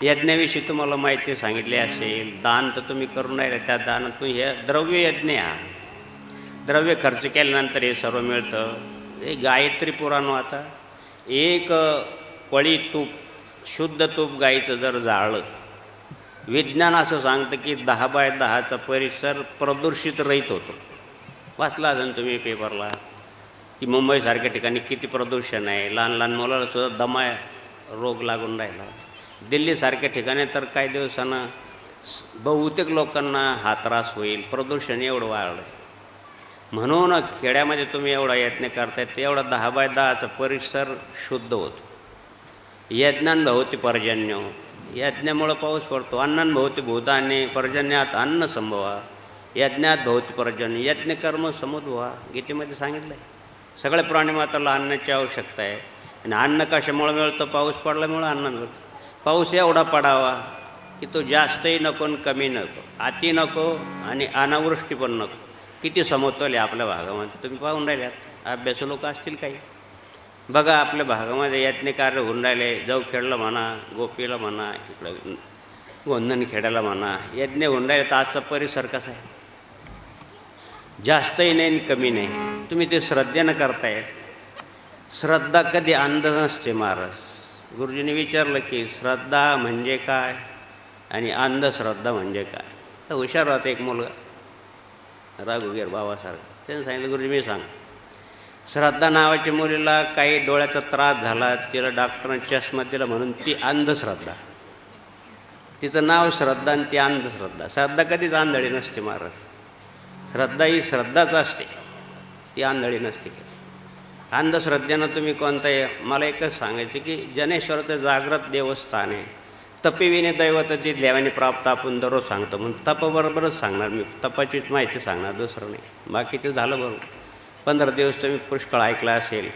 यज्ञाविषयी तुम्हाला माहिती सांगितली असेल. दान तर तुम्ही करून राहिले, त्या दानातून हे द्रव्य यज्ञ हा. द्रव्य खर्च केल्यानंतर हे सर्व मिळतं. हे गायत्री पुराण वाचा. एक पळी तूप, शुद्ध तूप गाईचं जर जाळलं, विज्ञान असं सांगतं की 10x10चा परिसर प्रदूषित रहित होतो. वाचला अजून तुम्ही पेपरला की मुंबईसारख्या ठिकाणी किती प्रदूषण आहे. लहान लहान मुलाला सुद्धा दमा रोग लागून राहिला. दिल्लीसारख्या ठिकाणी तर काही दिवसानं बहुतेक लोकांना हा त्रास होईल. प्रदूषण एवढं वाढलं. म्हणून खेड्यामध्ये तुम्ही एवढा यज्ञ करताय, तेवढा 10x10चा परिसर शुद्ध होतो. यज्ञांभवती पर्जन्य, यज्ञामुळं पाऊस पडतो. अन्नांभवती भूताने, पर्जन्यात अन्न संभवा, यज्ञात भवती पर्जन्य, यज्ञ कर्म समुद्भवा. गीतेमध्ये सांगितलं आहे. सगळ्या प्राणीमात्राला अन्नाची आवश्यकता आहे. आणि अन्न कशामुळं मिळतं? पाऊस पडल्यामुळं अन्न मिळतं. पाऊस एवढा पडावा की तो जास्तही नको आणि कमी नको, अति नको आणि अनावृष्टी पण नको. किती समतोल आहे आपल्या भागामध्ये तुम्ही पाहून राहिल्यात. अभ्यासू लोक असतील काही. बघा आपल्या भागामध्ये यज्ञ कार्य होऊन राहिले. जाऊखेडला म्हणा, गोपीला म्हणा, इकडं गोंधनखेड्याला म्हणा, यज्ञ होऊन राहिले. तर आजचा परिसर कसा आहे? जास्तही नाही आणि कमी नाही. तुम्ही ते श्रद्धेनं करताय. श्रद्धा कधी अंध नसते महाराज. गुरुजींनी विचारलं की श्रद्धा म्हणजे काय आणि अंधश्रद्धा म्हणजे काय. तर हुशार राहते एक मुलगा राघुगीर बाबासारखा. त्याने सांगितलं, गुरुजी मी सांग, श्रद्धा नावाच्या मुलीला काही डोळ्याचा त्रास झाला, तिला डॉक्टरने चष्मा दिला म्हणून ती अंधश्रद्धा. तिचं नाव श्रद्धा आणि ती अंधश्रद्धा. श्रद्धा कधीच आंधळी नसते महाराज. श्रद्धा ही श्रद्धाच असते, ती आंधळी नसते. अंधश्रद्धेनं तुम्ही कोणताही, मला एकच सांगायचं की जनेश्वराचं जागृत देवस्थान आहे. तपिविने दैवत ती देवाने प्राप्त आपण दररोज सांगतो. म्हणून तपाबरोबरच सांगणार मी. तपाचीच माहिती सांगणार, दुसरं नाही. बाकीचं झालं बरोबर. 15 दिवस तुम्ही पुष्कळ ऐकला असेल.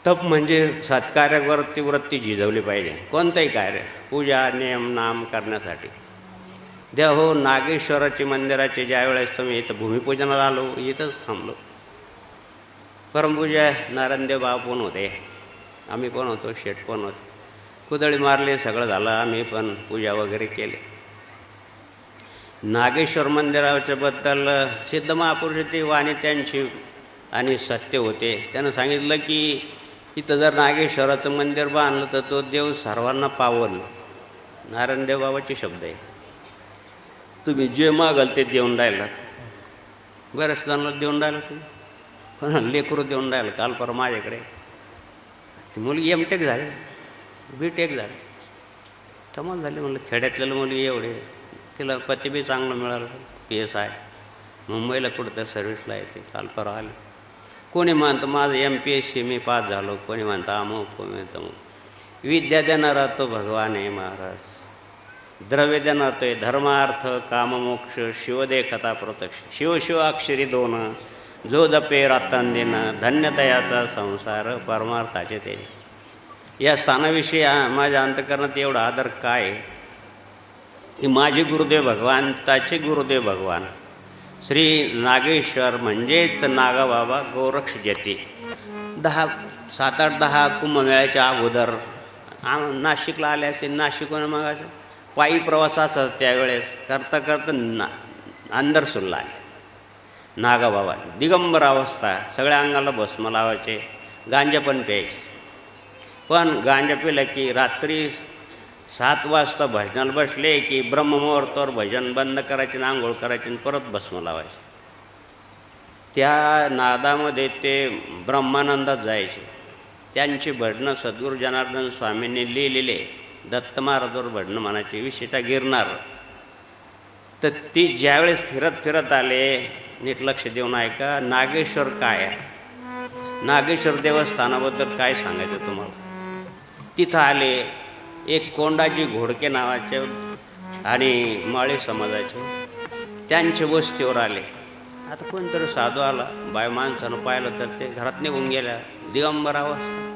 तप म्हणजे सत्कार्यावरती वृत्ती झिजवली पाहिजे. कोणतंही कार्य, पूजा, नियम, नाम करण्यासाठी. देव हो, नागेश्वराची मंदिराचे ज्यावेळेस तुम्ही इथं भूमिपूजनाला आलो, इथंच थांबलो. परमपूजा नारायणदेव बाबा पण होते, आम्ही पण होतो, शेठ पण होते. कुदळी मारली, सगळं झालं. आम्ही पण पूजा वगैरे केली. नागेश्वर मंदिराच्याबद्दल सिद्ध महापुरुषाची वाणी त्यांची आणि सत्य होते. त्यानं सांगितलं की इथं जर नागेश्वराचं मंदिर बांधलं तर तो देव सर्वांना पावल. नारायणदेव बाबाचे शब्द आहे. तुम्ही जे मागाल ते देऊन राहिलात. बऱ्याच जणांना देऊन राहिलं तुम्ही, पण लेकरू देऊन राहिलं. काल परवा माझ्याकडे ती मुलगी M.Tech झाली, B.Tech झाली. कमाल झाली. म्हणलं खेड्यातल्या मुलगी एवढे, तिला पती बी चांगलं मिळालं, PSI मुंबईला कुठं सर्व्हिसला येते. काल परवा आले. कोणी म्हणतं माझं MPSC मी पास झालो, कोणी म्हणतं अमुक, कोणी म्हणतं अमुक. विद्या देणारा तो भगवान आहे महाराज. द्रव्य देणार तो आहे. धर्मार्थ काममोक्ष शिवदे कथा प्रत्यक्ष. शिव अक्षरी दोन, जो जपे रातान देणं, धन्यतयाचा संसार परमार्थाचे ते. या स्थानाविषयी माझ्या अंतःकरणात एवढा आदर काय आहे की माझे गुरुदेव भगवान, त्याचे गुरुदेव भगवान श्री नागेश्वर म्हणजेच नागाबाबा गोरक्ष जती. 7-8-10 कुंभमेळ्याच्या अगोदर नाशिकला आले असेल. नाशिकहून मग असं पायी प्रवासाचा त्यावेळेस करता अंदरसूरला आले. नागाबाबा दिगंबर अवस्था, सगळ्या अंगाला भस्म लावायचे, गांजा पण प्यायचे. पण गांजा पिलं की रात्री 7 वाजता भजनाला बसले की ब्रह्ममुहूर्तावर भजन बंद करायचे आणि आंघोळ करायचे आणि परत भस्म लावायचे. त्या नादामध्ये ते ब्रह्मानंदात जायचे. त्यांची भजनं सद्गुरू जनार्दन स्वामींनी लिहिलेले. दत्त महाराजांवर भजनं म्हणायचे, विशेषतः गिरणार. तर ती ज्यावेळेस फिरत आले, नीट लक्ष देऊन ऐका, नागेश्वर काय आहे, नागेश्वर देवस्थानाबद्दल काय सांगायचं तुम्हाला. तिथं आले. एक कोंडाजी घोडके नावाचे आणि माळी समाजाचे, त्यांच्या वस्तीवर आले. आता कोणतरी साधू आला, बाय माणसानं पाहिलं तर ते घरात निघून गेल्या. दिगंबर अवस्था.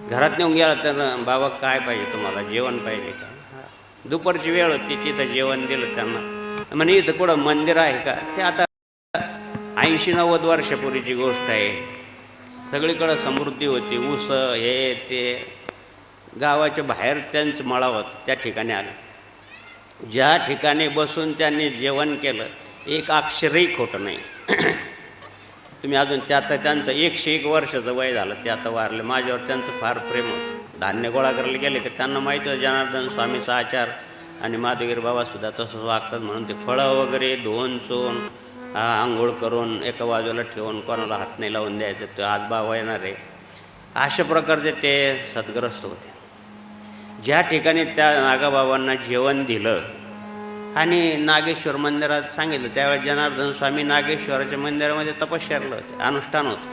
घरात निघून गेला तर बाबा काय पाहिजे तुम्हाला, जेवण पाहिजे का. दुपारची वेळ होती, तिथं जेवण दिलं त्यांना. म्हणे इथं कुठं मंदिर आहे का? ते आता 80-90 वर्षापूर्वीची गोष्ट आहे. सगळीकडं समृद्धी होती, ऊस हे ते, गावाच्या बाहेर त्यांचं मळा होतं. त्या ठिकाणी आलं. ज्या ठिकाणी बसून त्यांनी जेवण केलं, एक अक्षरही खोटं नाही. तुम्ही अजून त्यात त्यांचं 101 वर्षाचं वय झालं, ते आता वारले. माझ्यावर त्यांचं फार प्रेम होतं. धान्य गोळा करायला गेले की त्यांना माहिती होतं जनार्दन स्वामीचा आचार आणि माधवगिरी बाबासुद्धा तसंच वागतात म्हणून ते फळं वगैरे धुवून चोन आंघोळ करून एका बाजूला ठेवून कोणाला हात नाही लावून द्यायचं, तो आज बाबा येणार आहे, अशा प्रकारचे ते सद्ग्रस्त होते. ज्या ठिकाणी त्या नागाबाबांना जेवण दिलं आणि नागेश्वर मंदिरात सांगितलं, त्यावेळेस जनार्दन स्वामी नागेश्वराच्या मंदिरामध्ये तपश्चर्याला होते, अनुष्ठान होतं.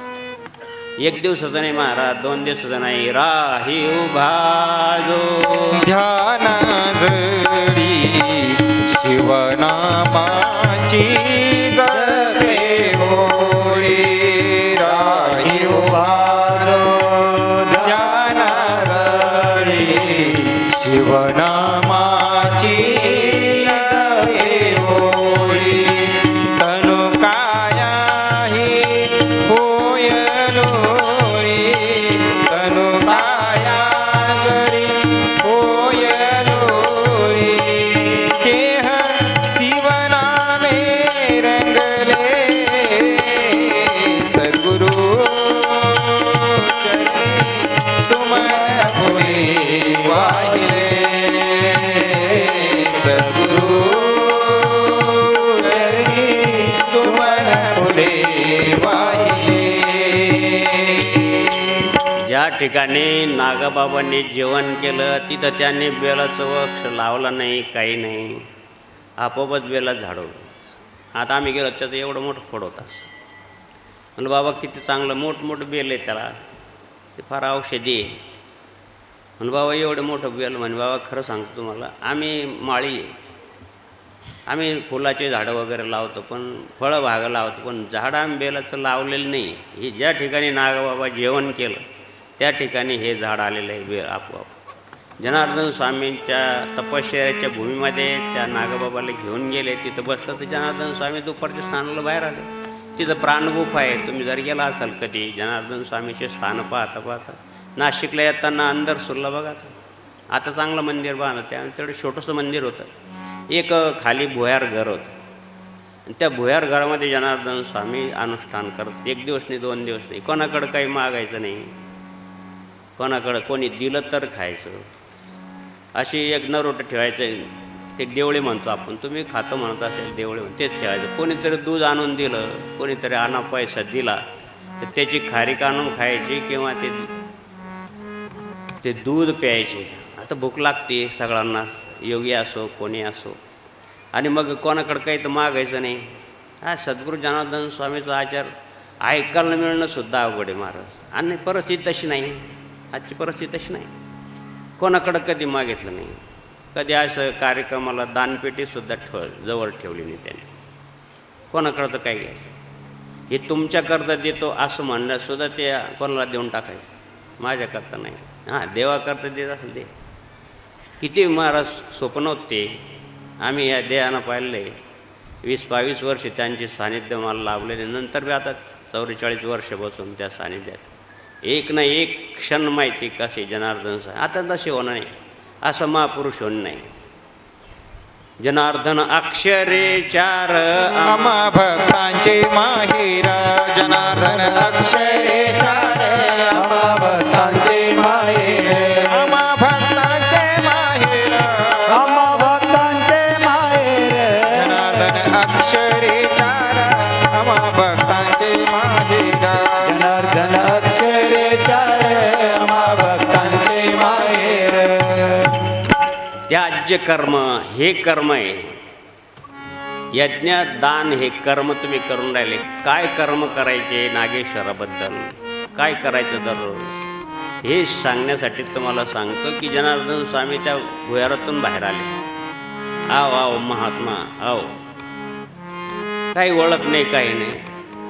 1 दिवसाचं नाही महाराज, 2 दिवसाचं नाही, राही उभा जो ध्यान जळी शिवनामाची जपे होळी, राही उभा जो ध्यान जळी शिवनामाची जपे होळी, तनु काया ही होय लोळी, तनु काया जरी होय लोळी, देह शिवनामे रंगले, सद्गुरु चरणी सुमन फुले वाहिले, सद्गुरु चरणी सुमन फुले वाहिले. ज्या ठिकाणी नागाबाबांनी जेवण केलं तिथं त्यांनी बेलाचं वृक्ष लावलं नाही, काही नाही, आपोआपच बेलात झाडवलं. आता आम्ही गेलो त्याचं एवढं मोठं खोड होतं. म्हणलं बाबा किती चांगलं मोठमोठं बेल आहे त्याला, ते फार औषधी आहे. म्हणलं बाबा एवढं मोठं बेल, म्हणे बाबा खरं सांगतो तुम्हाला, आम्ही माळी आहे, आम्ही फुलाचे झाडं वगैरे लावतो, पण फळं भागं लावतो, पण झाडं आम्ही बेलाचं लावलेलं नाही. हे ज्या ठिकाणी नागाबाबा जेवण केलं त्या ठिकाणी हे झाड आलेलं आहे बे आपोआप. जनार्दन स्वामींच्या तपश्चर्याच्या भूमीमध्ये त्या नागाबाबाला घेऊन गेले, तिथं बसलं तर जनार्दन स्वामी दुपारच्या स्थानाला बाहेर आले. तिथं प्राणगुफ आहे. तुम्ही जर गेला असाल कधी जनार्दन स्वामीचे स्थान पाहता पाहता नाशिकला येताना अंदर सुरला बघा, आता चांगलं मंदिर बांधलं. त्यानंतर तेवढं छोटंसं मंदिर होतं. एक खाली भुयार घर होतं, आणि त्या भुयार घरामध्ये जनार्दन स्वामी अनुष्ठान करत. 1 दिवस नाही, 2 दिवस नाही, कोणाकडं काही मागायचं नाही, कोणाकडं कोणी दिलं तर खायचं. अशी एक नरोटं ठेवायचं, ते देवळे म्हणतो आपण, तुम्ही खातो म्हणत असेल देवळे म्हणून, तेच ठेवायचं. कोणीतरी दूध आणून दिलं, कोणीतरी आणा पैसा दिला तर त्याची खारीक आणून खायची किंवा ते दूध प्यायचे. आता भूक लागते सगळ्यांनाच, योगी असो कोणी असो, आणि मग कोणाकडं काही तर मागायचं नाही. हा सद्गुरू जनार्दन स्वामीचा आचार ऐकायला मिळणं सुद्धा अवघड आहे महाराज. आणि परिस्थिती तशी नाही, आजची परिस्थिती तशी नाही. कोणाकडं कधी मागितलं नाही, कधी असं कार्यक्रमाला दानपेटीसुद्धा जवळ ठेवली नाही त्यांनी. कोणाकडं तर काय घ्यायचं, हे तुमच्याकरता देतो असं म्हणणं सुद्धा ते कोणाला देऊन टाकायचं, माझ्याकरता नाही. हां, देवाकरता देत असेल दे. किती महाराज स्वप्न होते आम्ही या देवानं पाहिलं आहे. 20-22 वर्ष त्यांची सानिध्य मला लाभलेले, नंतर बी आता 44 वर्ष बसून त्या सानिध्यात एक ना एक क्षण माहिती कसे जनार्दन आता तसे होणं नाही, असं महापुरुष होणं नाही. जनार्दन अक्षरे 4 आम्हा भक्तांचे माहेर, जनार्दन अक्षरे 4 आम्हा भक्तांचे माहेर, आम्हा भक्तांचे माहेर, आम्हा भक्तांचे माहेर, जनार्दन अक्षरे 4 आम्हा भक्तांचे माहेर, जनार्दन अक्षरे 4 आम्हा भक्तांचे माहेर. त्याज्य कर्म हे कर्म आहे. यज्ञ दान हे कर्म तुम्ही करून राहिले. काय कर्म करायचे नागेश्वराबद्दल, काय करायचं दररोज, हे सांगण्यासाठी तुम्हाला सांगतो की जनार्दन स्वामी त्या भुयारातून बाहेर आले. आव आव महात्मा आव, काही ओळख नाही, काही नाही.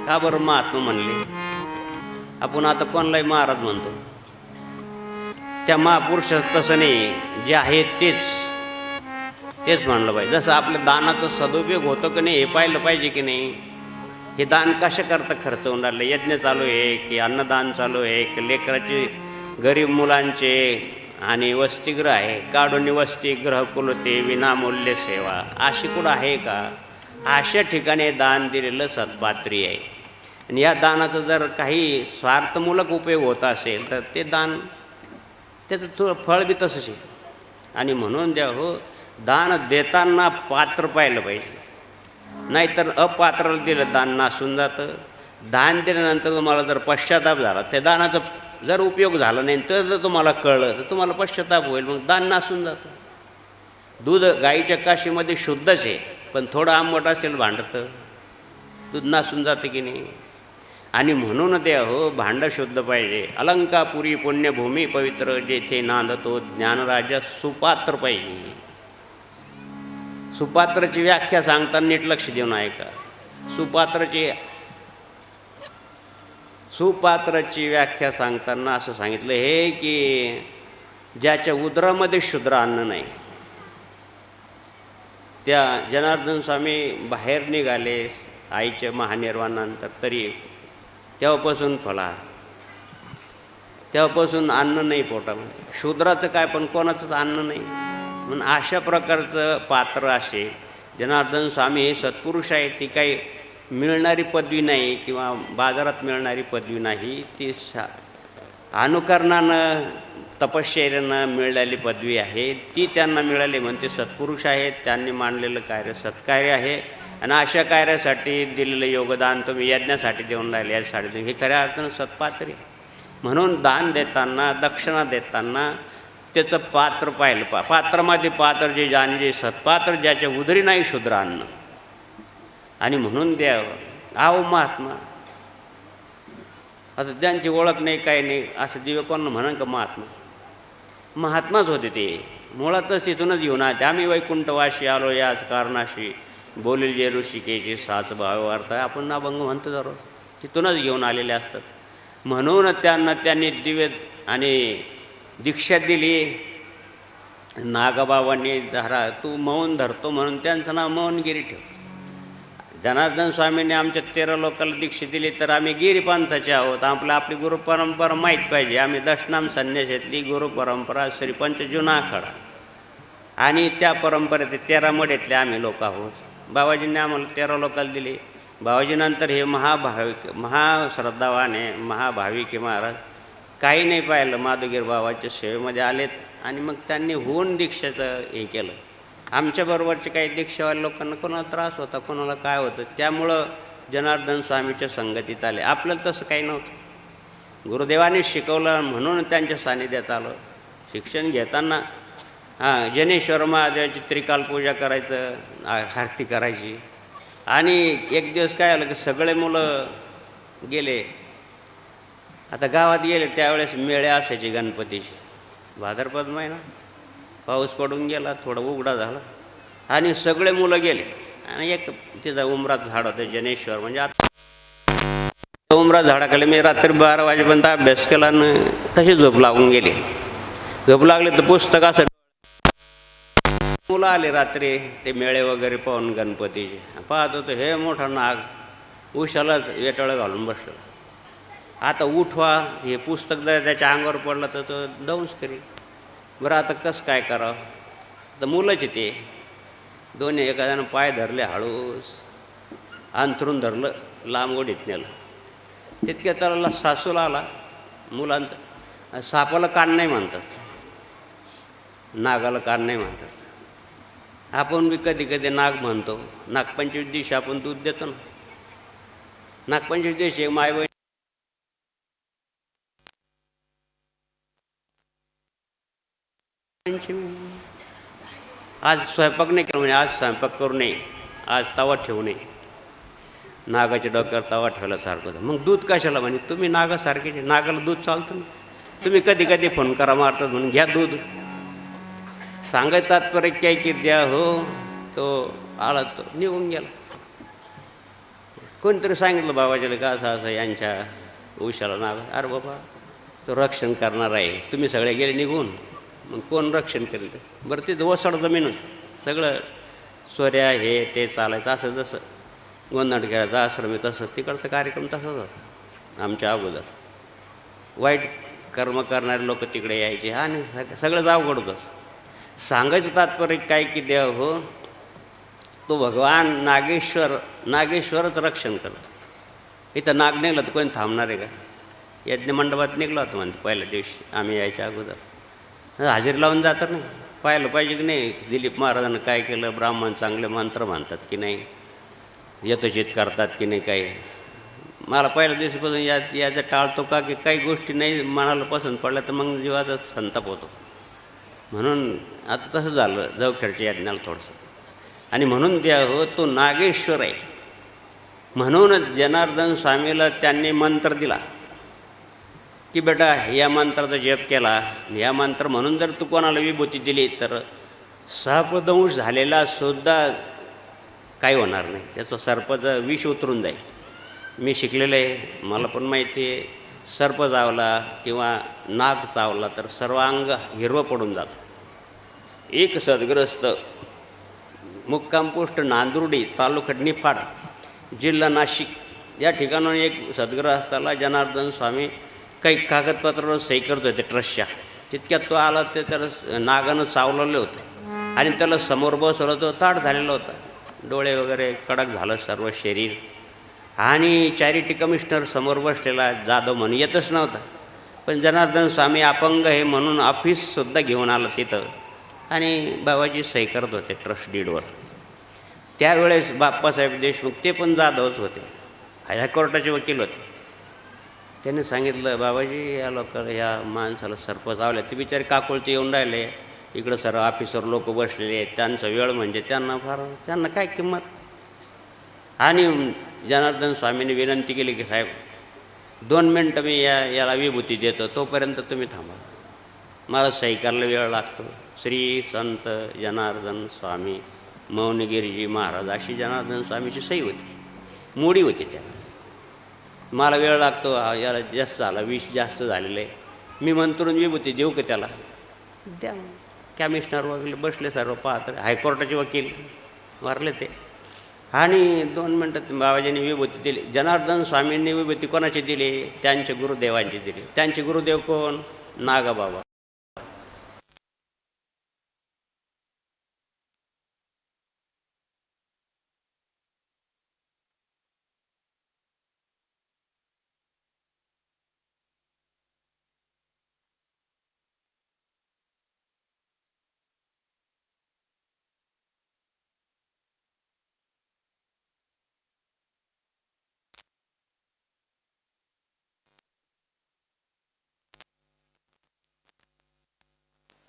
का बरं महात्मा म्हणले? आपण आता कोणालाही महाराज म्हणतो. त्या महापुरुषात तसं नाही, जे आहे तेच तेच म्हणलं पाहिजे. जसं आपल्या दानाचा सदुपयोग होतो की नाही हे पाहिलं पाहिजे की नाही. हे दान कशा करता खर्च होऊन राहिलं, यज्ञ चालू आहे की अन्नदान चालू आहे की लेकराची गरीब मुलांचे आणि वसतिगृह आहे, काढून वसतिगृह कुलते विनामूल्य सेवा, अशी कुठं आहे का? अशा ठिकाणी दान दिलेलं सत्पात्री आहे. आणि या दानाचा जर काही स्वार्थमूलक उपयोग होत असेल तर ते दान त्याचं फळ बी तसंच आहे. आणि म्हणून द्या हो, दान देताना पात्र पाहिलं पाहिजे, नाहीतर अपात्राला दिलं दान नासून जातं. दान दिल्यानंतर तुम्हाला जर पश्चाताप झाला, त्या दानाचा जर उपयोग झाला नाही तर जर तुम्हाला कळलं तर तुम्हाला पश्चाताप होईल, मग दान नासून जातं. दूध गाईच्या काशीमध्ये शुद्धच आहे, पण थोडं आंबट असेल भांडतं, दूध नासून जातं की नाही. आणि म्हणून द्या हो, भांडं शुद्ध पाहिजे. अलंकापुरी पुण्यभूमी पवित्र, जेथे नांदतो ज्ञानराजा सुपात्र पाहिजे. सुपात्राची व्याख्या सांगताना नीट लक्ष देऊन ऐका. सुपात्राची व्याख्या सांगताना असं सांगितलं हे की ज्याच्या उदरामध्ये शुद्र अन्न नाही. त्या जनार्दन स्वामी बाहेर निघाले आईच्या महानिर्वाणानंतर, तरी तेव्हापासून फलाहार, तेव्हापासून अन्न नाही पोटामध्ये. शूद्राचं काय, पण कोणाचंच अन्न नाही. म्हणून अशा प्रकारचं पात्र असे जनार्दन स्वामी हे सत्पुरुष आहे. ती काही मिळणारी पदवी नाही किंवा बाजारात मिळणारी पदवी नाही, ती अनुकरणानं तपश्चर्यानं मिळालेली पदवी आहे. ती त्यांना मिळाली म्हणते सत्पुरुष आहेत. त्यांनी मानलेलं कार्य सत्कार्य आहे. आणि अशा कार्यासाठी दिलेलं योगदान तुम्ही यज्ञासाठी देऊन राहिले, यासाठी हे खऱ्या अर्थानं सत्पात्र. म्हणून दान देताना, दक्षिणा देताना त्याचं पात्र पाहिलं. पात्रामध्ये पात्र जे जाणे, जे सत्पात्र, ज्याच्या उदरी नाही शूद्र अन्न. आणि म्हणून द्यावं. आहो महात्मा, आता त्यांची ओळख नाही, काही नाही, असं दिवे कोण म्हणन का महात्मा? महात्माच होते ते, मुळातच तिथूनच घेऊन आले. आम्ही वैकुंठवाशी आलो याच कारणाशी, बोलील जे ऋषिकेची साच भाव अर्थ, आपण अभंग म्हणतो जरूर, तिथूनच घेऊन आलेले असतात. म्हणून त्यांनी दिवे आणि दीक्षा दिली. नागबाबांनी धरा, तू मौन धरतो म्हणून त्यांचं नाव मौनगिरी ठेव. जनार्दन स्वामींनी आमच्या 13 लोकांना दीक्षा दिली, तर आम्ही गिरीपंथाचे आहोत. आपली गुरुपरंपरा माहीत पाहिजे. आम्ही दशनाम संन्यासातली गुरुपरंपरा श्री पंचजून आखाडा, आणि त्या परंपरेत 13 मढेतले आम्ही लोक आहोत. बाबाजींनी आम्हाला 13 लोकांना दिले. बाबाजीनंतर हे महाश्रद्धावान आहे, महाभाविक आहे महाराज, काही नाही पाहिलं, माधुगिर बाबाच्या सेवेमध्ये आलेत. आणि मग त्यांनी होऊन दीक्षेचं हे केलं. आमच्याबरोबरचे काही दीक्षावाल्या लोकांना कोणाला त्रास होता, कोणाला काय होतं, त्यामुळं जनार्दन स्वामीच्या संगतीत आले. आपल्याला तसं काही नव्हतं. गुरुदेवाने शिकवलं म्हणून त्यांच्या सानिध्यात आलं. शिक्षण घेताना जनेश्वर महादेवाची त्रिकाल पूजा करायचं, आरती करायची. आणि एक दिवस काय आलं की सगळे मुलं गेले. आता गावात गेले त्यावेळेस मेळे असायचे गणपतीचे, भाद्रपद महिना, पाऊस पडून गेला, थोडा उघडा झाला आणि सगळे मुलं गेले. आणि एक तिचा उमरात झाड होतं जनेश्वर, म्हणजे आता उमरा झाडाखाली मी रात्री 12 वाजेपर्यंत अभ्यास केला आणि तशी झोप लागून गेली. झोप लागली तर पुस्तक असं, मुलं आले रात्री ते मेळे वगैरे पाहून गणपतीचे, पाहत होतं हे मोठा नाग उशालाच वेटाळं घालून बसलं. आता उठवा, हे पुस्तक जर त्याच्या अंगावर पडलं तर तो दंश करी. बरं आता कसं काय करावं? तर मुलंच ते दोन्ही, एखाद्यानं पाय धरले हळूस, अंथरून धरलं, लांब ओढीत नेलं. तितक्या त्याला सासूला आला मुलांचं. सापाला कान नाही म्हणतात, नागाला कान नाही म्हणतात. आपण बी कधी कधी नाग म्हणतो. नागपंचमी दिवशी आपण दूध देतो ना. नागपंचमी दिवशी एक माय बहीण आज स्वयंपाक नाही करू, म्हणजे आज स्वयंपाक करू नये, आज तवा ठेवू नये. नागाच्या डोक्यावर तवा ठेवल्यासारखं होतं. मग दूध कशाला म्हणे? तुम्ही नागासारखे, नागाला दूध चालतं ना. तुम्ही कधी कधी फोन करा मारतात म्हणून घ्या दूध. सांगायचं तात्पर्य काय की द्या हो, तो आला तो निघून गेला. कोणतरी सांगितलं बाबाजीला का असं असं यांच्या उशाला नाग. अरे बाबा तो रक्षण करणार आहे, तुम्ही सगळे गेले निघून, मग कोण रक्षण करेल? बरं तिथं वसड जमीन होती, सगळं सोऱ्या हे ते चालायचं. असं जसं गोंधळखेळाचा आश्रम आहे तसं तिकडचा कार्यक्रम तसाच होता आमच्या अगोदर. वाईट कर्म करणारे लोक तिकडे यायचे आणि सगळंच अवघड होतं. सांगायचं तात्पर्य काय की देव हो तो भगवान नागेश्वरच रक्षण करतो. इथं नाग निघलं तर कोणी थांबणार आहे का? यज्ञ मंडपात निघलं होतं म्हणते पहिल्या दिवशी आम्ही यायच्या अगोदर. हजेरी लावून जातं नाही, पाहिलं पाहिजे की नाही दिलीप महाराजांना काय केलं. ब्राह्मण चांगले मंत्र म्हणतात की नाही, यथोचित करतात की नाही. काही मला पहिल्या दिवशीपासून याचं टाळतो का की काही गोष्टी नाही मनाला पसंत पडल्या तर मग जीवाचा संताप होतो. म्हणून आता तसं झालं जवखेडच्या यज्ञाला थोडंसं. आणि म्हणून द्या हो तो नागेश्वर आहे. म्हणून जनार्दन स्वामीला त्यांनी मंत्र दिला की बेटा या मंत्राचा जप केला, या मंत्र म्हणून जर तू कोणाला विभूती दिली तर सर्पदंश झालेला सुद्धा काही होणार नाही, त्याचं सर्पाचं विष उतरून जाईल. मी शिकलेलं आहे, मला पण माहिती आहे सर्प चावला किंवा नाग चावला तर सर्व अंग हिरवं पडून जातं. एक सद्ग्रस्त मुक्काम पोस्ट नांदुर्डी तालुका निफाड जिल्हा नाशिक या ठिकाणून एक सद्ग्रस्ताला जनार्दन स्वामी काही कागदपत्रावर सही करत होते ट्रस्टच्या. तितक्यात तो आला ते त्याला नागानं चावलेलं होतं आणि त्याला समोर बसवलं. तो ताट झालेला होता, डोळे वगैरे कडक झालं सर्व शरीर. आणि चॅरिटी कमिशनर समोर बसलेला जाधव म्हणून येतच नव्हता. पण जनार्दन स्वामी अपंग आहे म्हणून ऑफिससुद्धा घेऊन आलं तिथं आणि बाबाजी सही करत होते ट्रस्ट डीडवर. त्यावेळेस बाप्पासाहेब देशमुख ते पण जाधवच होते, हायकोर्टाचे वकील होते. त्याने सांगितलं बाबाजी या या माणसाला सर्प चावले, ते बिचारे काकुळचे येऊन राहिले इकडं सर्व ऑफिसर लोक बसलेले आहेत, त्यांचा वेळ म्हणजे त्यांना काय किंमत. आणि जनार्दन स्वामींनी विनंती केली की साहेब 2 मिनटं मी याला विभूती देतो, तोपर्यंत तुम्ही थांबा, मला सही करायला वेळ लागतो. श्री संत जनार्दन स्वामी मौनगिरीजी महाराज अशी जनार्दन स्वामीची सही होती, मोडी होती त्यावेळेस. मला वेळ लागतो, याला जास्त झाला, विष जास्त झालेलं आहे, मी मंत्रून विभूती देऊ का त्याला? द्या. कमिशनर वगैरे बसले सर्व पाहत, हायकोर्टाचे वकील वारले ते. आणि 2 मिनटात बाबाजींनी विभूती दिली. जनार्दन स्वामींनी विभूती कोणाची दिली? त्यांचे गुरुदेवांची दिली. त्यांचे गुरुदेव कोण? नागाबाबा.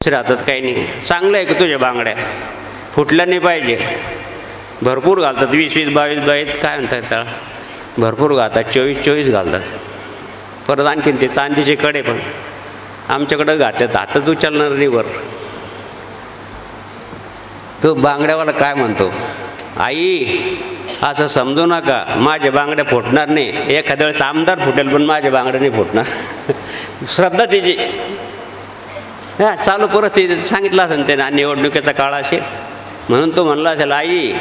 राहतात काही नाही. चांगलं आहे की तुझ्या बांगड्या फुटल्या नाही पाहिजे. भरपूर घालतात, 20-20, 22-22 काय म्हणतात त्याला, भरपूर घालतात, 24-24 घालतात. परत आणखीन ते चांदीचे कडे पण आमच्याकडं घालतात, हातच उचलणार नाही वर. तो बांगड्यावाला काय म्हणतो, आई असं समजू नका माझ्या बांगड्या फुटणार नाही, एखाद्या वेळेस आमदार फुटेल पण माझ्या बांगड्या नाही फुटणार. श्रद्धा तिची. हां, चालू परिस्थितीत सांगितलं असेल त्याने, निवडणुकीचा काळ असेल म्हणून तो म्हणला असेल आई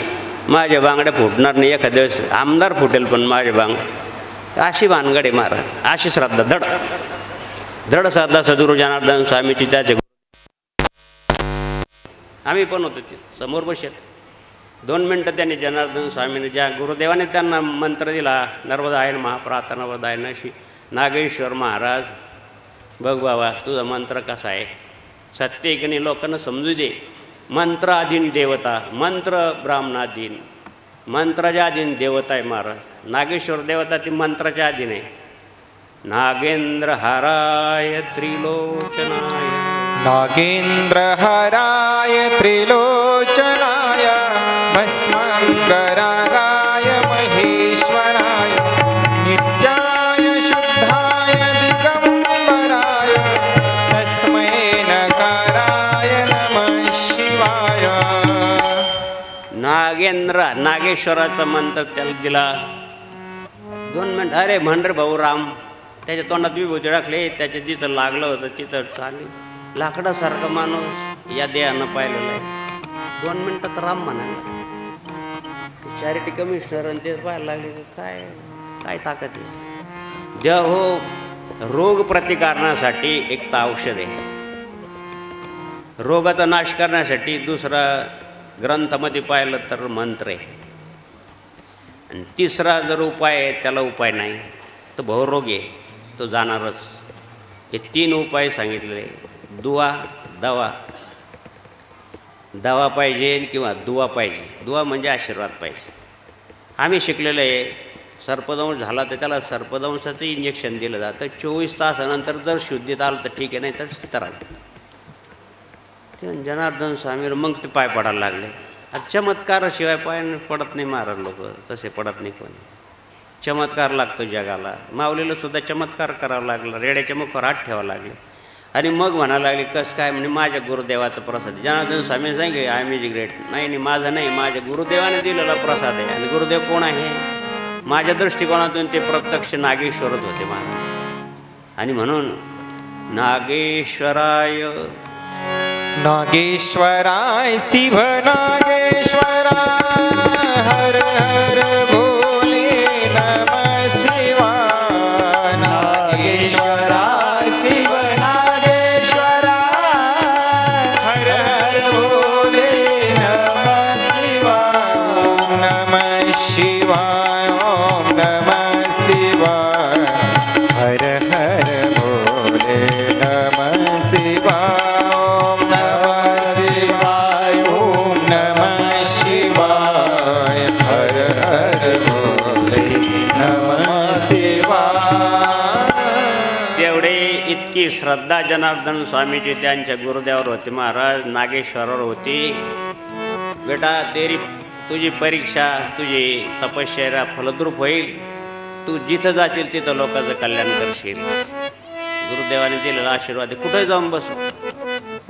माझ्या बांगड्या फुटणार नाही, एखाद्या वेळेस आमदार फुटेल पण माझ्या बांगड्या. अशी भानगड आहे महाराज, अशी श्रद्धा, धड श्रद्धा सद्गुरू जनार्दन स्वामीची. त्याचे आम्ही पण होतो तिथं समोर बसेल. 2 मिनटं त्यांनी जनार्दन स्वामीने ज्या गुरुदेवाने त्यांना मंत्र दिला, नर्मदायन महाप्राता नर्मदायन अशी, नागेश्वर महाराज बघ बाबा तुझा मंत्र कसा आहे, सत्य की नाही लोकांना समजू दे. मंत्राधीन देवता, मंत्र ब्राह्मणाधीन, मंत्राच्या अधीन देवता आहे महाराज. नागेश्वर देवता ती मंत्राच्या अधीन आहे. नागेंद्र हाराय त्रिलोचनाय, नागेंद्रहराय त्रिलोचनाय, भस्मांगरागाय महेश्वराय, नित्याय शुद्धाय दिगंबराय, तस्मै नकाराय नमः शिवाय. नागेश्वराचा मंत्र त्याला दिला. 2 मिनिट अरे म्हणरे भाऊ राम, त्याच्या तोंडात विभूती टाकले, त्याच्या जिथं लागलं होतं तिथं चालली. लाकडासारखा माणूस या देहानं पाहिलेला आहे. 2 मिनिटात राम म्हणायला ते चॅरिटी कमिशनर आणि ते पाहायला लागले की काय काय ताकद आहे. देव हो रोग प्रतिकारणासाठी एक तर औषध आहे, रोगाचा नाश करण्यासाठी दुसरा ग्रंथामध्ये पाहिलं तर मंत्र आहे, आणि तिसरा जर उपाय आहे त्याला उपाय नाही तर भवरोग आहे, तो जाणारच. हे 3 उपाय सांगितले. दुआ दवा, दवा पाहिजे किंवा दुआ पाहिजे. दुआ म्हणजे आशीर्वाद पाहिजे. आम्ही शिकलेलं आहे, सर्पदंश झाला तर त्याला सर्पदंशाचं इंजेक्शन दिलं जातं. 24 तासानंतर जर शुद्धीत आलं तर ठीक आहे, नाही तर स्थित राहिलं. ते जनार्दन स्वामीवर मग ते पाय पडायला लागले. आता चमत्काराशिवाय पाय पडत नाही महाराज लोक, तसे पडत नाही कोणी. चमत्कार लागतो जगाला. माऊलीला सुद्धा चमत्कार करावा लागला, रेड्याच्या मुखावर हात ठेवावा लागले. आणि मग म्हणायला लागले कसं काय, म्हणजे माझ्या गुरुदेवाचा प्रसाद. जनार्दन स्वामीने सांगितले आय एम इज ग्रेट. नाही नाही, माझं नाही, माझ्या गुरुदेवाने दिलेला प्रसाद आहे. आणि गुरुदेव कोण आहे? माझ्या दृष्टिकोनातून ते प्रत्यक्ष नागेश्वरच होते महाराज. आणि म्हणून नागेश्वराय नागेश्वराय शिव नागेश्वराय हर हर भोले नमः शिवाय. नागेश्वराय शिव नागेश्वराय हर हर भोले नमः शिवाय. नमः शिवाय ओम नमः शिवाय. हर हर भोले नमः शिवाय. ओम नमः शिवाय. ओम नमः शिवाय. हर हर भोले नमः शिवाय. तेवढे इतकी श्रद्धा जनार्दन स्वामीची त्यांच्या गुरुदेवावर होती महाराज, नागेश्वरावर होती. बेटा तेरी तुझी परीक्षा, तुझी तपश्चर्या फलद्रूप होईल. तू जिथं जाशील तिथं लोकांचं कल्याण करशील. गुरुदेवाने दिलेला आशीर्वाद आहे. कुठे जाऊन बसू?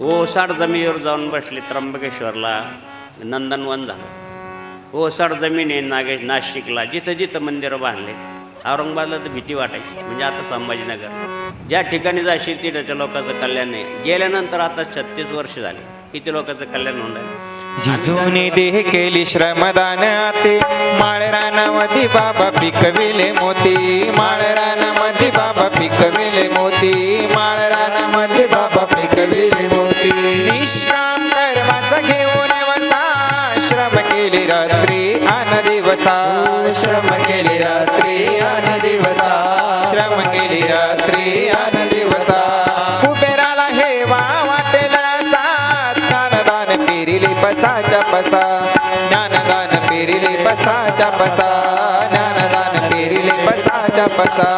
ओसाड जमिनीवर जाऊन बसले. त्र्यंबकेश्वरला नंदनवन झालं. ओसाड जमीन आहे नाशिकला, जिथं जिथं मंदिरं बांधले. औरंगाबादला तर भीती वाटायची, म्हणजे आता संभाजीनगर. ज्या ठिकाणी जाशील तिथं त्या लोकांचं कल्याण आहे. गेल्यानंतर आता 36 वर्ष झाले, किती लोकांचं कल्याण होऊन राहिलं. जिजूने देह केली श्रमदान आते. माळरानामध्ये बाबा पिकविले मोती. माळरानामध्ये बाबा पिकविले मोती. माळरानामध्ये बाबा पिकविले मोती. निष्काम कर्माचा घेऊन वसा. श्रम केली रात्री आन दिवसा. श्रम केली रात्री आन दिवसा. श्रम केली रात्री आन दिवसा. कुबेराला हेवा वाटेला असा. ज्ञानदान पेरिले पसाच्या पसा. ज्ञानदान पेरिले पसाच्या पसा. ज्ञानदान पेरिले पसाच्या पसा.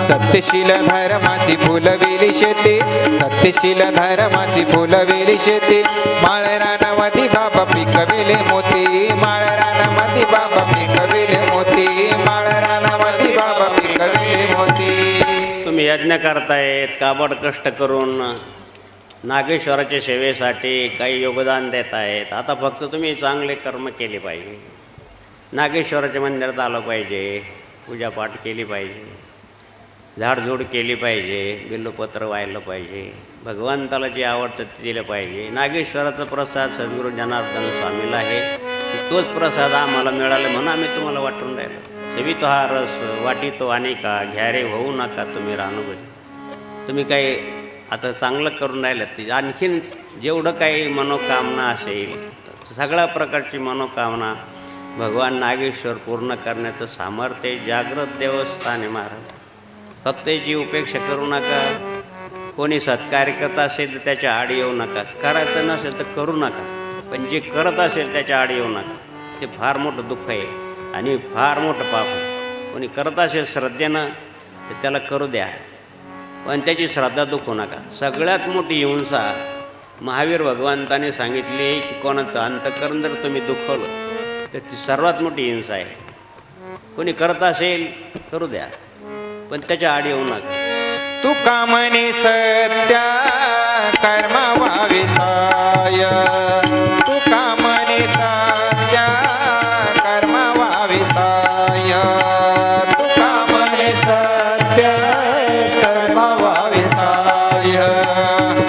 सत्यशील धर्माची फुलवेली शेती. सत्यशील धर्माची फुलवेली शेती. माळरानामध्ये बाबा पिकविले मोती. माळरानामध्ये बाबा पिकविले मोती. माळरानामध्ये बाबा पिकविले मोती. तुम्ही यज्ञ करतायत, काबड कष्ट करून नागेश्वराच्या सेवेसाठी काही योगदान देत आहेत. आता फक्त तुम्ही चांगले कर्म केले पाहिजे. नागेश्वराच्या मंदिरात आलं पाहिजे, पूजापाठ केली पाहिजे, झाडझूड केली पाहिजे, बिल्वपत्र वाहिलं पाहिजे, भगवंताला जे आवडतं ते दिलं पाहिजे. नागेश्वराचा प्रसाद सद्गुरू जनार्दन स्वामीला आहे. तोच प्रसाद आम्हाला मिळाला म्हणून आम्ही तुम्हाला वाटून राहिलो. सेवितो हा रस वाटितो अनेका. घ्यारे होऊ नका तुम्ही रानुभूती. तुम्ही काही आता चांगलं करून राहिलं ते आणखीन जेवढं काही मनोकामना असेल, सगळ्या प्रकारची मनोकामना भगवान नागेश्वर पूर्ण करण्याचं सामर्थ्य जागृत देवस्थान आहे महाराज. फक्त याची उपेक्षा करू नका. कोणी सत्कार्य करत असेल तर त्याच्या आड येऊ नका. करायचं नसेल तर करू नका, पण जे करत असेल त्याच्या आड येऊ नका. ते फार मोठं दुःख आहे आणि फार मोठं पाप आहे. कोणी करत असेल श्रद्धेनं तर त्याला करू द्या, पण त्याची श्रद्धा दुखवू नका. सगळ्यात मोठी हिंसा महावीर भगवंताने सांगितली आहे की कोणाचं अंतःकरण जर तुम्ही दुखवलं तर ती सर्वात मोठी हिंसा आहे. कोणी करत असेल करू द्या, पण त्याच्या आड येऊ नका. तू कामने सत्या कर्म व्हावे साय. तू कामने सत्या कर्म व्हावे साय. तू कामने सत्या कर्म व्हावे साय.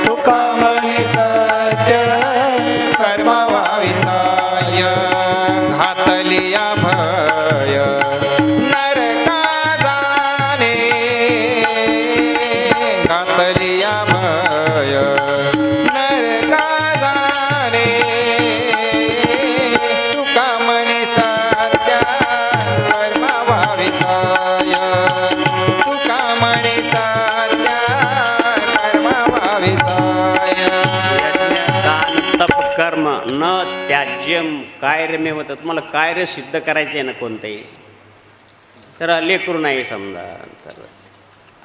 तू कामने सत्या कर्म व्हावे साय. विसाय दान तप कर्म न त्याज्यम कार्यमेव. तुम्हाला कार्य सिद्ध करायचं आहे ना कोणतंही, तर लेकरू नाही समजा, तर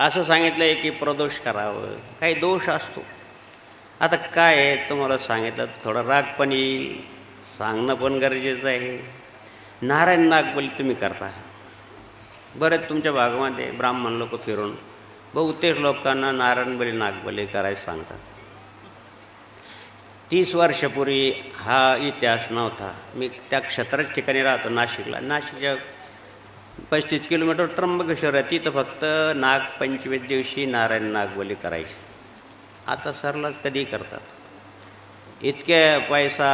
असं सांगितलं आहे की प्रदोष करावं. काही दोष असतो. आता काय आहे, तुम्हाला सांगितलं थोडा राग पण येईल, सांगणं पण गरजेचं आहे. नारायण नागबली तुम्ही करता. बरेच तुमच्या भागामध्ये ब्राह्मण लोक फिरून बहुतेक लोकांना नारायण बली नागबली करायला सांगतात. 30 वर्षापूर्वी हा इतिहास नव्हता. मी त्या क्षेत्राच्या ठिकाणी राहतो नाशिकला. नाशिकच्या 35 किलोमीटर त्र्यंबकेश्वर आहे. तिथं फक्त नागपंचमी दिवशी नारायण नागबली करायची. आता सरलाच कधीही करतात. इतक्या पैसा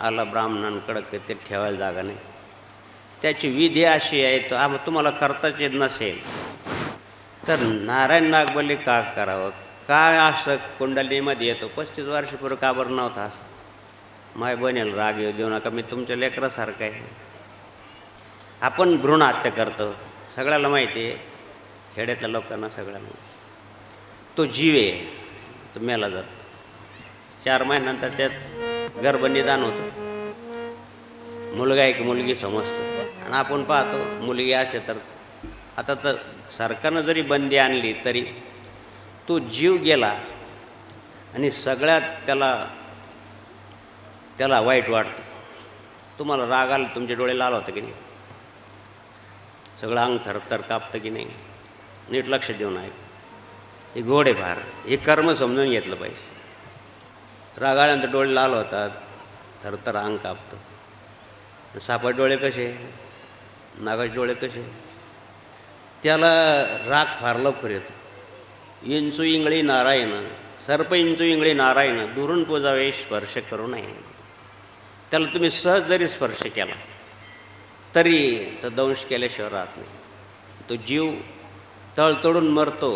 आला ब्राह्मणांकडं की ते ठेवायला जागा नाही. त्याची विधी अशी आहे, तर तुम्हाला करताच येत नसेल तर नारायण नागबली का करावं? काय असं कुंडलीमध्ये येतो? 35 वर्षापूर्वी का बरं नव्हता असं? माय बनेल राग येऊ देऊ नका, मी तुमच्या लेकरासारखं आहे. आपण भ्रूण हत्या करतो, सगळ्याला माहिती आहे, खेड्यातल्या लोकांना सगळ्याला माहिती. तो जीव आहे, तो मेला जात. 4 महिन्यानंतर त्यात गर्भनिदान होतं. मुलगा आहे की मुलगी समजतं. आणि आपण पाहतो मुलगी असे तर आता तर सरकारनं जरी बंदी आणली तरी तो जीव गेला आणि सगळ्यात त्याला वाईट वाटतं. तुम्हाला राग आला, तुमचे डोळे लाल होतं की नाही? सगळं अंग थरथर कापतं की नाही? नीट लक्ष देऊन आहे. हे घोडे फार, हे कर्म समजून घेतलं पाहिजे. राग आल्यानंतर डोळे लाल होतात, थरथर अंग कापतं. सापाचे डोळे कसे, नागाचे डोळे कसे? त्याला राग फार लवकर येतो. इंचू इंगळी नारायण, सर्प इंचू इंगळी नारायण, दुरून पूजावे स्पर्श करू नये. त्याला तुम्ही सहज जरी स्पर्श केला तरी तो दंश केल्याशिवाय राहत नाही. तो जीव तळतळून मरतो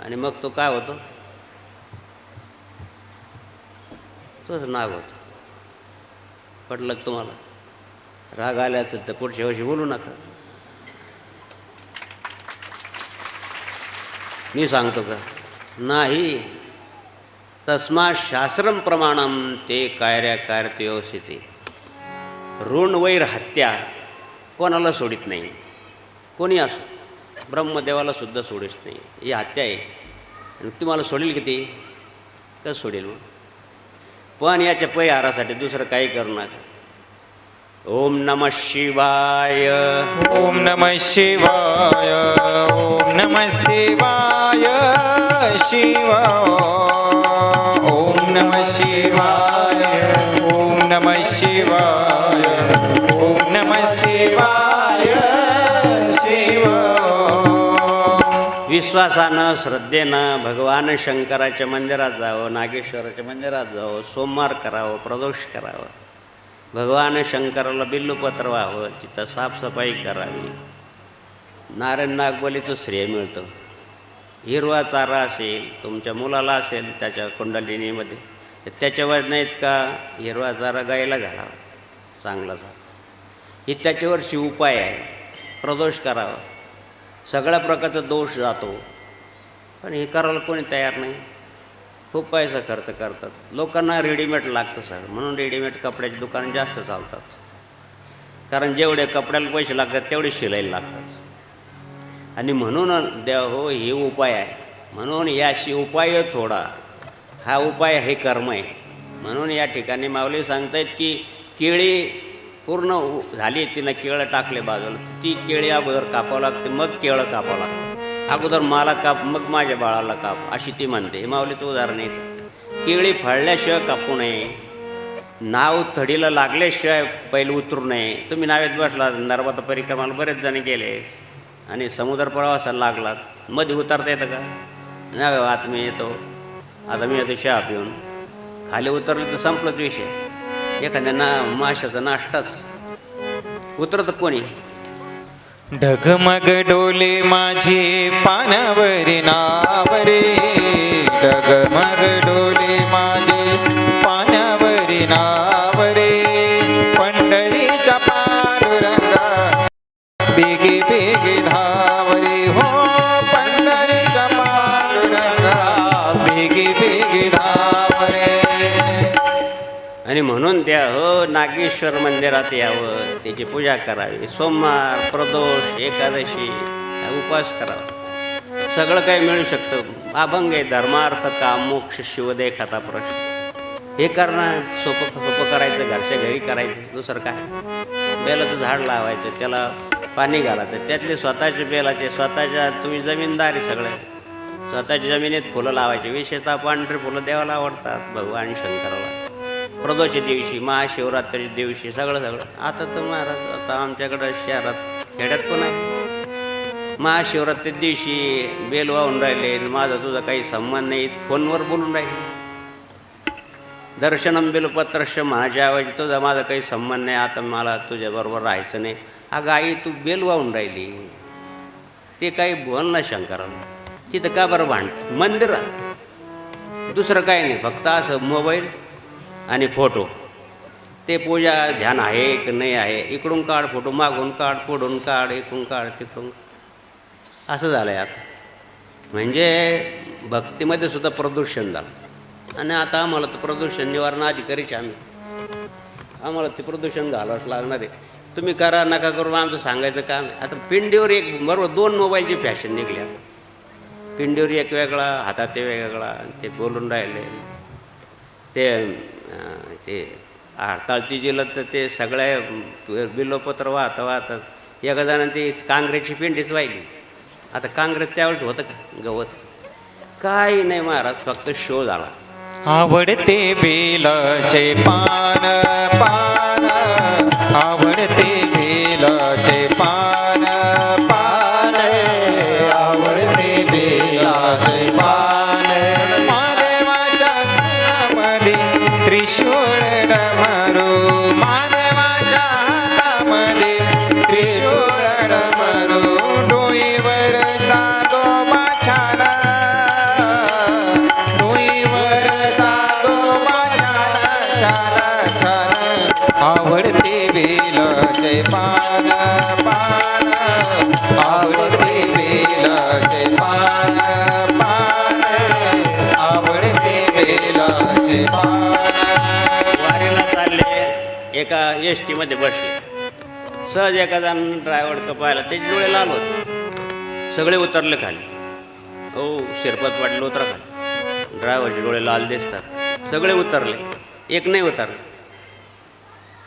आणि मग तो काय होतो? तोच नाग होतो. पटलं का तुम्हाला? राग आल्याचं तर पुढच्या वर्षी बोलू नका. मी सांगतो का? नाही. तस्मा शास्त्रम प्रमाणम ते कार्याकार्यते. ऋण वैर हत्या कोणाला सोडित नाही. कोणी असो, ब्रह्मदेवाला सुद्धा सोडित नाही. ही हत्या आहे. आणि तुम्हाला सोडेल किती? कसं सोडेल मग? पण याच्या परिहारासाठी दुसरं काही करू नका. ओम नमः शिवाय. ओम नमः शिवाय. ओम नमः शिवाय. शिव ओम नमः शिवाय. ओम नमः शिवाय. ओम नमः शिवाय. शिव विश्वासानं श्रद्धेनं भगवान शंकराच्या मंदिरात जावं, नागेश्वराच्या मंदिरात जावं, सोमवार करावं, प्रदोष करावं, भगवान शंकराला बिल्लूपत्र व्हावं, तिथं साफसफाई करावी. नारायण नागबलीचं श्रेय मिळतं. हिरवा चारा असेल, तुमच्या मुलाला असेल त्याच्या कुंडलिनीमध्ये, तर त्याच्यावर नाहीत का हिरवा चारा गायला घालावा चांगलाचा. ही त्याच्यावरची उपाय आहे. प्रदोष करावा. सगळ्या प्रकारचा दोष जातो. पण हे करायला कोणी तयार नाही. खूप पैसा खर्च करतात. लोकांना रेडीमेड लागतं सर, म्हणून रेडीमेड कपड्याची दुकानं जास्त चालतात. कारण जेवढे कपड्याला पैसे लागतात तेवढे शिलाईला लागतात. आणि म्हणून देव हो हे उपाय आहे. म्हणून याशी उपाय थोडा, हा उपाय हे कर्म आहे. म्हणून या ठिकाणी माऊली सांगतायत की केळी पूर्ण झाली, तिनं केळं टाकले बाजूला, ती केळी अगोदर कापावं लागते, मग केळं कापावं लागतं. अगोदर मला काप, मग माझ्या बाळाला काप, अशी ती म्हणते. हे माऊलीचं उदाहरण आहे. केळी फळल्याशिवाय कापू नये. नाव थडीला लागल्याशिवाय पहिले उतरू नये. तुम्ही नावेत बसला, नर्मदा परिक्रमाला बरेच जण गेले आणि समुद्र प्रवासाला लागलात, मध्ये उतरता येतं का? नाही. आता मी येतो, आता मी येतो चहा पिऊन. खाली उतरलं तर संपलंच विषय. एखाद्या माशाचा नाश्ताच. उतरतं कोणी? ढगमग डोले माझे पानावरी नावरे. ढगमग डोले माझे पानावरी नावरे. पंढरीच्या पांडुरंगा बेगे बेगे धावरे. हो पंढरीच्या पांडुरंगा बेगे बेगे धावरे. आणि म्हणून त्या हो नागेश्वर मंदिरात यावं, त्याची पूजा करावी, सोमवार प्रदोष एकादशी उपवास करावा, सगळं काही मिळू शकतं. अभंग आहे, धर्मार्थ काम मोक्ष शिवदे खाता प्रश्न. हे करणं सोपं करायचं, घरच्या घरी करायचं, दुसरं काय. बेलाचं झाड लावायचं, त्याला पाणी घालायचं, त्यातले स्वतःचे बेलाचे स्वतःच्या, तुम्ही जमीनदारी सगळं स्वतःच्या जमिनीत फुलं लावायची. विशेषतः पांढरी फुलं देवाला आवडतात, भगवान शंकराला. प्रदोषच्या दिवशी, महाशिवरात्रीच्या दिवशी सगळं. आता तर महाराज, आता आमच्याकडं शहरात खेड्यात पण आहे, महाशिवरात्री दिवशी बेल वाहून राहिले, माझा तुझा काही संबंध नाही, फोनवर बोलून राहिले. दर्शनम बेलपत्रश्य म्हणायच्या ऐवजी तुझा माझा काही संबंध नाही, आता मला तुझ्याबरोबर राहायचं नाही. अगं आई, तू बेल वाहून राहिली, ते काही बोल ना शंकराला. तिथं का बरं भांड मंदिरात, दुसरं काही नाही, फक्त असं मोबाईल आणि फोटो. ते पूजा ध्यान आहे की नाही आहे, इकडून काढ फोटो, मागून काढ, पुढून काढ, इकडून काढ, तिकडून, असं झालं आहे आता. म्हणजे भक्तीमध्ये सुद्धा प्रदूषण झालं. आणि आता आम्हाला तर प्रदूषण निवारण अधिकारीच आम्ही, आम्हाला ते प्रदूषण घालावंच लागणार आहे. तुम्ही करा नका करू आमचं सांगायचं काम. आता पिंडीवर एक बरोबर 2 मोबाईलची फॅशन निघली आता. पिंडीवर एक वेगळा, हातात ते वेगळा, ते बोलून राहिले. ते हरताळची जिल्ह्यात तर ते सगळ्या बिलोपत्र वाहतात. एका जणांनी ती काँग्रेसची पिंडीच वाहिली. आता काँग्रेस त्यावेळेस होतं का गवत? काही नाही महाराज, फक्त शो झाला. आवडते बेलाचे पान पान, आवडते बेलाचे पान पान, आवडते बेलाचे पान. महादेवाच्या हातामध्ये त्रिशूळ डमरू, महादेवाच्या हातामध्ये त्रिशूळ डमरू. डोईवर जागो माछाला, आवडते बेलाचे पान पान, आवडते बेलाचे पान पान, आवडते बेलाचे पान. वारीला चालले, एका एस टीमध्ये बसले, सहज एका जण ड्रायव्हर पाहिला, त्याचे डोळे लाल होते, सगळे उतरले खाली. हो शिरपत पाटील उतरा खाली, ड्रायव्हरचे डोळे लाल दिसतात, सगळे उतरले, एक नाही उतरले.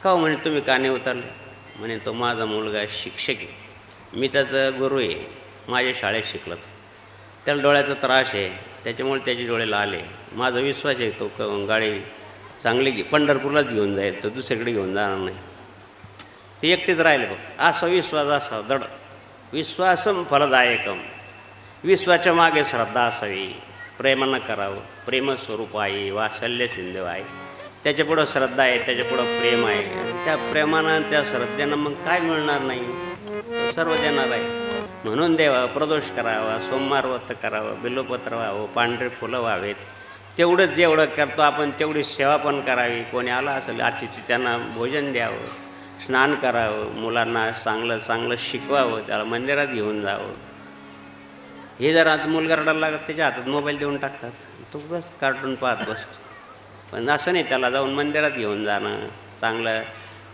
का हो म्हणे, तुम्ही का नाही उतरले? म्हणे, तो माझा मुलगा शिक्षक आहे, मी त्याचा गुरु आहे, माझ्या शाळेत शिकला तो, त्याला डोळ्याचा त्रास आहे, त्याच्यामुळे त्याचे डोळे लाल आहे. माझा विश्वास आहे तो गाडी चांगली पंढरपूरलाच घेऊन जाईल, तो दुसरीकडे घेऊन जाणार नाही. ते एकटेच राहिले फक्त. असा विश्वास असावा दड, विश्वासम फलदायकम. विश्वाच्या मागे श्रद्धा असावी, प्रेमानं करावं, प्रेमस्वरूप आहे, वात्सल्य सिंधू आहे, त्याच्यापुढं श्रद्धा आहे, त्याच्यापुढं प्रेम आहे. त्या प्रेमानं त्या श्रद्धेनं मग काय मिळणार नाही, सर्व देणार आहे. म्हणून देवा प्रदोष करावा, सोमवार व्रत करावं, बिल्वपत्र व्हावं, पांढरे फुलं व्हावेत. तेवढंच जेवढं करतो आपण तेवढी सेवा पण करावी. कोणी आला असेल अतिथी त्यांना भोजन द्यावं, स्नान करावं, मुलांना चांगलं चांगलं शिकवावं, त्याला मंदिरात घेऊन जावं. हे जर आता मुलगा रडायला लागत, त्याच्या हातात मोबाईल देऊन टाकतात, तो बस कार्टून पाहत बसतो. पण असं नाही, त्याला जाऊन मंदिरात घेऊन जाणं, चांगलं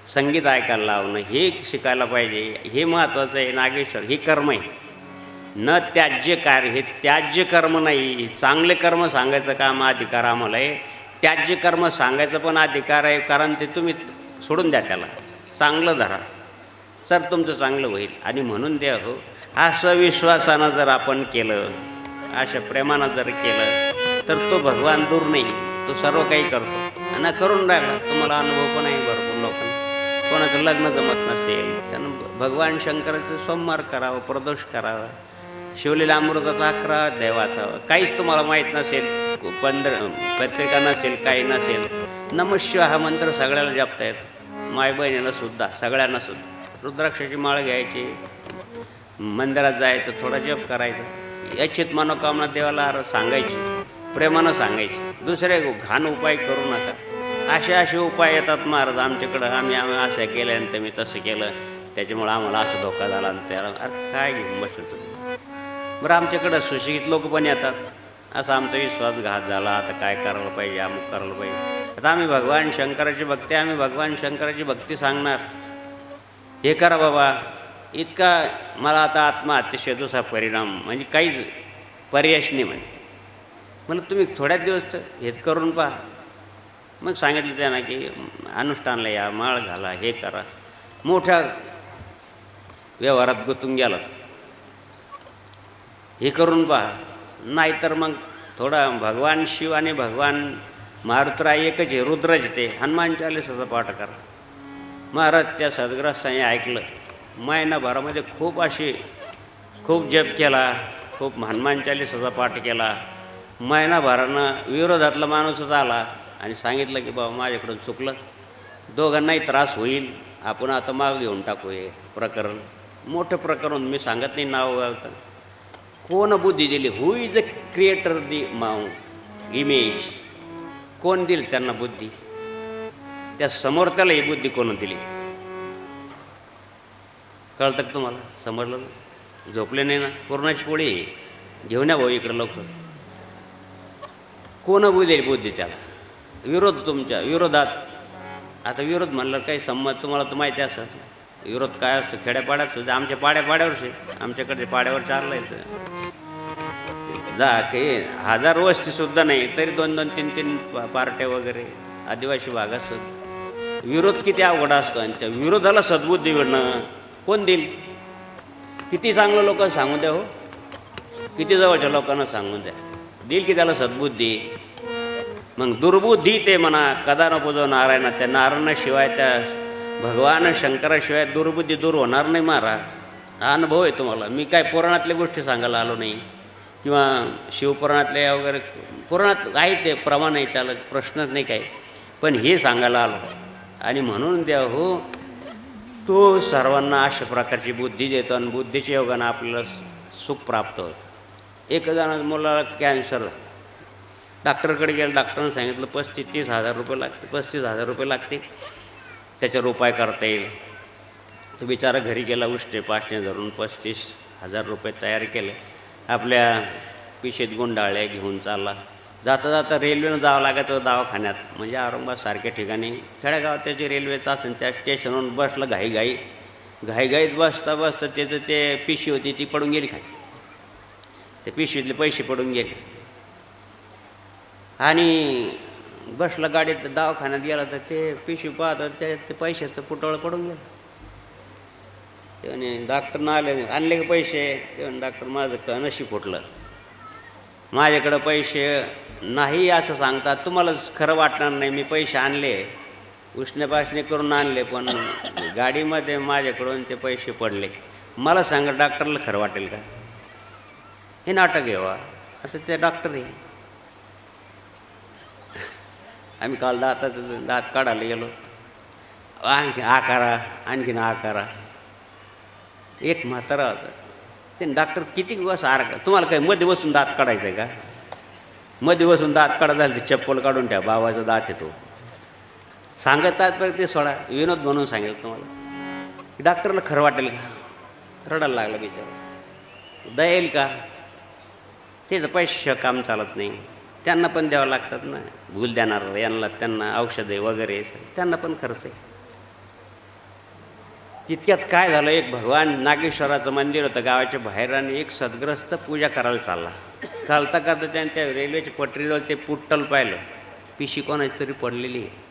संगीत ऐकायला लावणं, हे शिकायला पाहिजे. हे महत्त्वाचं आहे. नागेश्वर ही कर्म आहे, न त्याज्य कार्य. हे त्याज्य कर्म नाही, चांगले कर्म सांगायचं काम अधिकार आम्हाला आहे. त्याज्य कर्म सांगायचं पण अधिकार आहे, कारण ते तुम्ही सोडून द्या, त्याला चांगलं धरा, सर तुमचं चांगलं होईल. आणि म्हणून द्या हो, असं विश्वासानं जर आपण केलं, अशा प्रेमानं जर केलं, तर तो भगवान दूर नाही, तो सर्व काही करतो. आणि करून राहिला. तुम्हाला अनुभव पण आहे भरपूर लोकांना. कोणाचं लग्न जमत नसेल, त्यानं भगवान शंकराचं सोमवार करावं, प्रदोष करावा, शिवलेला अमृताचा 11 अध्याय वाचावा. काहीच तुम्हाला माहीत नसेल, पत्रिका नसेल, काही नसेल, नमः शिवाय हा मंत्र सगळ्याला जपता येतो, माय बहिणीला सुद्धा, सगळ्यांना सुद्धा. रुद्राक्षाची माळ घ्यायची, मंदिरात जायचं, थोडा जप करायचा, याचीत मनोकामना देवाला सांगायची, प्रेमानं सांगायची. दुसरे घाण उपाय करू नका. असे उपाय येतात महाराज आमच्याकडं, आम्ही असं केलं आणि तुम्ही तसं केलं, त्याच्यामुळं आम्हाला असं धोका झाला. आणि त्याला अरे काय घेऊन बसलं तुम्ही? बरं, आमच्याकडं सुशिक्षित लोक पण येतात, असा आमचा विश्वासघात झाला. आता काय करायला पाहिजे, अमुक करायला पाहिजे. आता आम्ही भगवान शंकराची भक्ती, आम्ही भगवान शंकराची भक्ती सांगणार. हे करा बाबा, इतका मला आता आत्महत्येचा परिणाम म्हणजे काहीच पर्यायच नाही म्हणलं तुम्ही थोड्याच दिवस हेच करून पहा. मग सांगितलं त्यांना की अनुष्ठानला या, माळ घाला, हे करा. मोठ्या व्यवहारात गुंतून गेला हे करून पहा. नाहीतर मग थोडा भगवान शिव आणि भगवान मारुतराय एकच आहे, रुद्रच ते हनुमान चालीसाचा पाठ करा. महाराज त्या सद्ग्रस्ताने ऐकलं. महिनाभरामध्ये खूप जप केला, खूप हनुमान चालीसाचा पाठ केला. महिनाभरानं विरोधातला माणूसच आला आणि सांगितलं की बाबा माझ्याकडून चुकलं, दोघांनाही त्रास होईल, आपण आता माग घेऊन टाकू हे प्रकरण. मोठं प्रकरण, मी सांगत नाही नाव गावतं. कोण बुद्धी दिली? Who is a creator the image? कोण दिली त्यांना बुद्धी? त्या समोर त्याला ही बुद्धी कोण दिली? कळतं का तुम्हाला? समजलं ना? झोपले नाही ना? पूर्णाची पोळी घेऊन या भाऊ इकडं लवकर. कोण बुद्धी त्याला? विरोध, तुमच्या विरोधात. आता विरोध म्हणलं काही संमत तुम्हाला तर माहिती असं. विरोध काय असतो खेड्यापाड्यात सुद्धा. आमच्या पाड्यावरचे, आमच्याकडे पाड्यावर चाललायचं जा काही 1000 वस्तीसुद्धा नाही तरी 2-2, 3-3 पार्ट्या वगैरे आदिवासी भागात सुद्धा. विरोध किती अवघड असतो. आणि त्या विरोधाला सद्बुद्धी मिळणं कोण देईल? किती चांगलं लोक सांगून द्या, हो किती जवळच्या लोकांना सांगून द्या, देईल की त्याला सद्बुद्धी? मग दुर्बुद्धी ते म्हणा कदा न पूजो नारायणा. त्या नारायणाशिवाय, त्या भगवान शंकराशिवाय दुर्बुद्धी दूर होणार नाही महाराज. हा अनुभव आहे तुम्हाला. मी काय पुराणातल्या गोष्टी सांगायला आलो नाही, किंवा शिवपुराणातल्या वगैरे. पुराणात आहे ते प्रमाण आहे, त्याला प्रश्नच नाही काय. पण हे सांगायला आलो. आणि म्हणून द्या हो, तो सर्वांना अशा प्रकारची बुद्धी देतो आणि बुद्धीच्या योगानं आपल्याला सुख प्राप्त होतं. एक जण मुलाला कॅन्सर झाला, डॉक्टरकडे गेलं. डॉक्टरनं सांगितलं 35-30 हजार रुपये लागते, 35,000 रुपये लागते, त्याच्यावर उपाय करता येईल. तो बिचारा घरी गेला, उष्टे पाष्टे धरून 35,000 रुपये तयार केले. आपल्या पिशेत गुंडाळ्या घेऊन चालला. जाता जाता रेल्वेनं जावं लागायचं दवाखान्यात. म्हणजे औरंगाबादसारख्या ठिकाणी खेड्यागावात त्याची रेल्वेचं असेल, त्या स्टेशनवरून बसलं घाईघाईत बसता त्याचं ते पिशवी होती ती पडून गेली खाली. ते पिशवीतले पैसे पडून गेले. आणि बसला गाडीत दवाखान्यात गेला तर ते पिशवी पाहत ते पैशाचं पुटवळं पडून गेलं. ते म्हणे डॉक्टरनं आणले का पैसे? ते म्हणे डॉक्टर माझं नशीब फुटलं, माझ्याकडं पैसे नाही असं सांगतात. तुम्हाला खरं वाटणार नाही, मी पैसे आणले, उष्णपासणे करून आणले, पण गाडीमध्ये माझ्याकडून ते पैसे पडले. मला सांगा डॉक्टरला खरं वाटेल का? हे नाटक घेवा. असं ते डॉक्टर आहे. आम्ही काल दात काढायला गेलो. आणखी आणखीन आकारा. एक म्हातारा होता, ते डॉक्टर किती दिवस तुम्हाला काय मध्ये बसून दात काढायचं आहे का? मध्ये बसून दात काढायला झालं ते चप्पल काढून ठेवा, बाबाचा दात येतो. सांगतात परत ते सोडा, विनोद म्हणून सांगेल तुम्हाला. डॉक्टरला खरं वाटेल का? रडायला लागला बिचारा. दया येईल का? त्याचं पैसे काम चालत नाही, त्यांना पण द्यावं लागतात ना. भूल देणार यांना, त्यांना औषधे वगैरे त्यांना पण खर्च आहे. तितक्यात काय झालं, एक भगवान नागेश्वराचं मंदिर होतं गावाच्या बाहेर, आणि एक सद्ग्रस्त पूजा करायला चालता का तर त्याने त्या रेल्वेच्या पटरीजवळ ते पुट्टल पाहिलं, पिशी कोणाची तरी पडलेली आहे.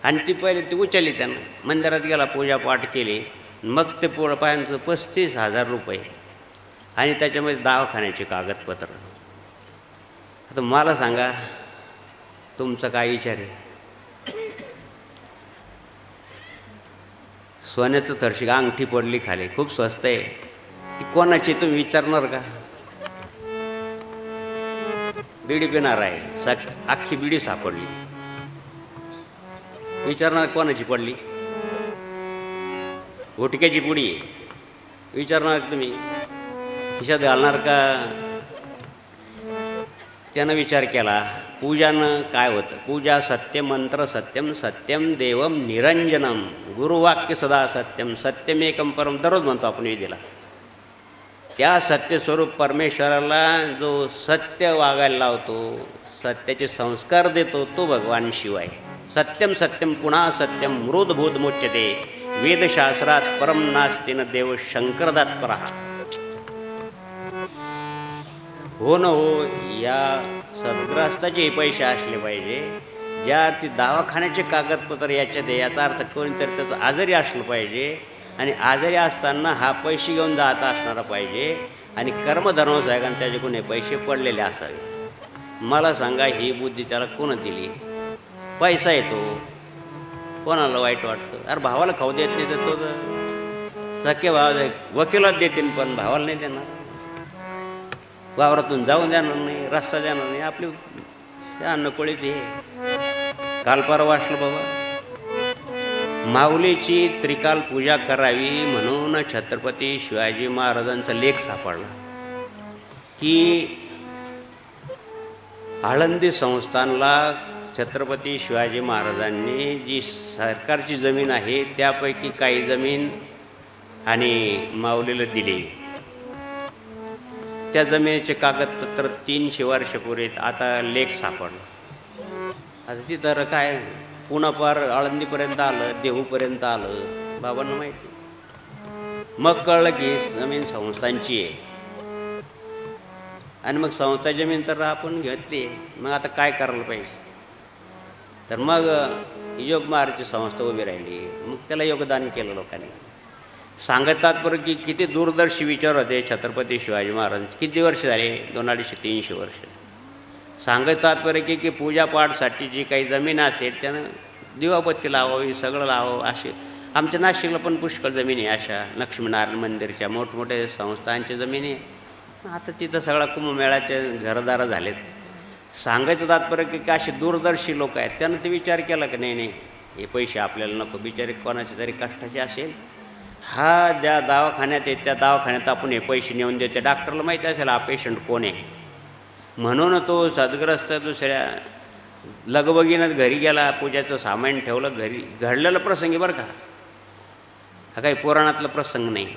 आणि ती पहिले ती उचलली, त्यानं मंदिरात गेला, पूजापाठ केली. मग ते पाहिलं 35,000 रुपये आणि त्याच्यामध्ये दवाखान्याचे कागदपत्र. आता मला सांगा तुमचा काय विचार आहे? सोन्याचं थरशी अंगठी पडली खाली, खूप स्वस्त आहे, ती कोणाची तुम्ही विचारणार का? बिडी पिणार आहे, अख्खी बिडी सापडली, विचारणार कोणाची पडली? घोटक्याची पुडी विचारणार तुम्ही? खिशात घालणार का? त्यानं विचार केला. पूजानं काय होतं? पूजा सत्य मंत्र सत्यम सत्यम देवम निरंजनम गुरुवाक्य सदा सत्यम सत्यमेकम परम. दररोज म्हणतो आपण विधीला. त्या सत्यस्वरूप परमेश्वराला जो सत्य वागायला लावतो, सत्याचे संस्कार देतो, तो भगवान शिव आहे. सत्यम सत्यम पुन्हा सत्यम मृदभूत मुच्यते, वेदशास्त्रात परम नास्ति न देव शंकरदात्परा. हो न हो, या सद्ग्रस्ताचे पैसे असले पाहिजे. ज्या अर्थी दवाखान्याचे कागदपत्र याच्यात आहे, याचा अर्थ कोणीतरी त्याचं आजारी असलं पाहिजे आणि आजारी असताना हा पैसे घेऊन जात असणारा पाहिजे आणि कर्मधर्मच आहे आणि त्याच्याकडून हे पैसे पडलेले असावे. मला सांगा, ही बुद्धी त्याला कोण दिली? पैसा येतो, कोणाला वाईट वाटतं? अरे भावाला खाऊ देत नाही तर तो सख्य भाव वकिलात देतील, पण भावाला नाही देणार, वावरातून जाऊन देणार नाही, रस्ता देणार नाही. आपली अन्नकोळीच हे काल परवा असलं बाबा, माऊलीची त्रिकाल पूजा करावी म्हणून छत्रपती शिवाजी महाराजांचा लेख सापडला की आळंदी संस्थानला छत्रपती शिवाजी महाराजांनी जी सरकारची जमीन आहे त्यापैकी काही जमीन आणि माऊलीला दिली. त्या जमिनीचे कागदपत्र 300 वर्षापूर्वी आता लेख सापडला. आता ती तर काय पुन्हा पार आळंदीपर्यंत आलं, देहूपर्यंत आलं, बाबांना माहिती. मग कळलं की जमीन संस्थांची आहे आणि मग संस्था जमीन तर आपण घेतली. मग आता काय करायला पाहिजे? तर मग योग महाराजची संस्था उभी राहिली. मग त्याला योगदान केलं लोकांनी. सांगतात बरं की किती दूरदर्शी विचार होते छत्रपती शिवाजी महाराज. किती वर्ष झाले? 250-300 वर्ष. सांगतात बरं की पूजापाठसाठी जी काही जमीन असेल त्यानं दिवाबत्ती लावावी, सगळं लावावं. असे आमच्या नाशिकला पण पुष्कळ जमिनी आहे अशा, लक्ष्मीनारायण मंदिरच्या मोठमोठ्या संस्थांच्या जमिनी. आता तिथं सगळा कुंभमेळ्याचे घरदार झालेत. सांगायचं तात्पर्य की असे दूरदर्शी लोक आहेत, त्यानं ते विचार केला की नाही नाही हे पैसे आपल्याला नको, बिचारे कोणाचे तरी कष्टाचे असेल. हा ज्या दवाखान्यात आहे त्या दवाखान्यात आपण हे पैसे नेऊन देते. डॉक्टरला माहिती असेल हा पेशंट कोण आहे, म्हणून तो सद्ग्रस्त दुसऱ्या लगबगीनं घरी गेला, पूजाचं सामान ठेवलं घरी. घडलेला प्रसंगी बरं का, हा काही पुराणातला प्रसंग नाही.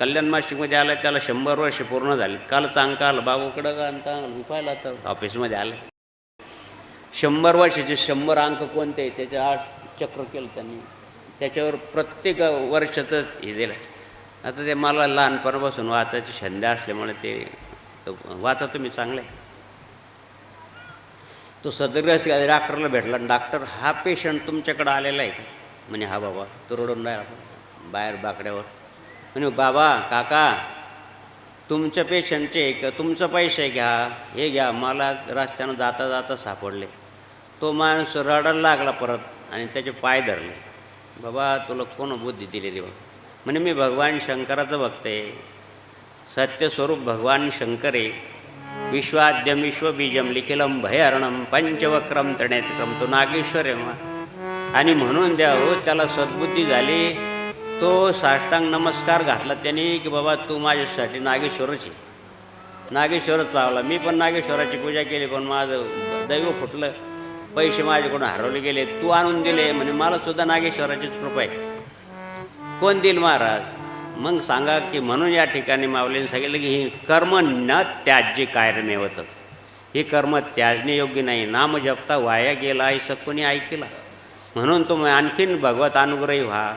कल्याण मासिकमध्ये आलं, त्याला 100 वर्ष पूर्ण झाले. कालच अंक आलं बाबूकडं का अंत पाहिला तर ऑफिसमध्ये आलं. 100 वर्षाचे 100 अंक कोणते त्याचे 8 चक्र केलं त्यांनी. त्याच्यावर प्रत्येक वर्षातच हे दिलं. आता ते मला लहानपणापासून वाचायची छंद असल्यामुळे ते वाचा तुम्ही चांगलं आहे. तो सदग्रस्त डॉक्टरला भेटला. डॉक्टर हा पेशंट तुमच्याकडं आलेला आहे का? म्हणे हा बाबा. तो रडून राहिला बाहेर बाकड्यावर. म्हणे बाबा काका तुमच्या पेशंटचे का तुमचं पैसे घ्या, हे घ्या, मला रस्त्यानं जाता जाता सापडले. तो माणूस रडायला लागला परत आणि त्याचे पाय धरले. बाबा तुला कोण बुद्धी दिली रे बाबा? म्हणे मी भगवान शंकराचं भक्त आहे. सत्यस्वरूप भगवान शंकर आहे. विश्वाद्यम विश्वबीजम लिखिलम भयहरणम पंचवक्रम त्रिनेत्रम, तो नागेश्वर आहे. आणि म्हणून द्या हो त्याला सद्बुद्धी झाली. तो साष्टांग नमस्कार घातला त्यांनी की बाबा तू माझ्यासाठी नागेश्वरच आहे. नागेश्वरच पावला. मी पण नागेश्वराची पूजा केली, पण माझं दैव फुटलं, पैसे माझ्याकडून हरवले गेले, तू आणून दिले. म्हणजे मला सुद्धा नागेश्वराचीच कृपा आहे. कोण देईल महाराज? मग सांगा की म्हणून या ठिकाणी माऊलीने सांगितलं की ही कर्म न त्याज्य कार्यमे होतात. हे कर्म त्याजने योग्य नाही. नाम जपता वाया गेला असं कोणी ऐकला. म्हणून तुम्ही आणखीन भगवत अनुग्रही व्हा.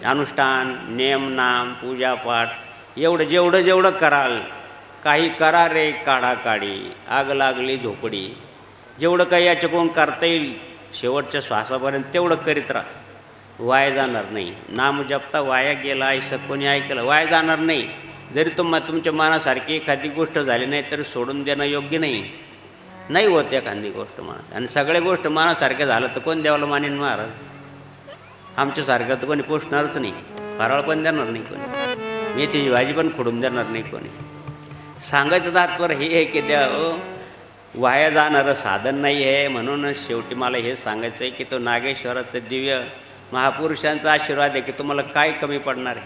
अनुष्ठान, नेम, नाम, पूजापाठ एवढं जेवढं कराल, काही करा रे काढाकाढी, आग लागली झोपडी, जेवढं काही याच्याकडून करता येईल शेवटच्या श्वासापर्यंत तेवढं करीत राहा. वाया जाणार नाही. नाम जपता वाया गेला असं कोणी ऐकलं? वाया जाणार नाही. जरी तुमच्या मनासारखी एखादी गोष्ट झाली नाही तरी सोडून देणं योग्य नाही. नाही होत एखादी गोष्ट मनात. आणि सगळ्या गोष्ट मनासारख्या झालं तर कोण देवाला मानेन महाराज? आमच्यासारखं तर कोणी पोचणारच नाही. फराळ पण देणार नाही कोणी, मेथीची भाजी पण खोडून देणार नाही कोणी. सांगायचं तात्पर्य हे आहे की त्या वाया जाणारं साधन नाही आहे. म्हणूनच शेवटी मला हे सांगायचं आहे की तो नागेश्वराचं दिव्य महापुरुषांचा आशीर्वाद आहे की तुम्हाला काय कमी पडणार आहे.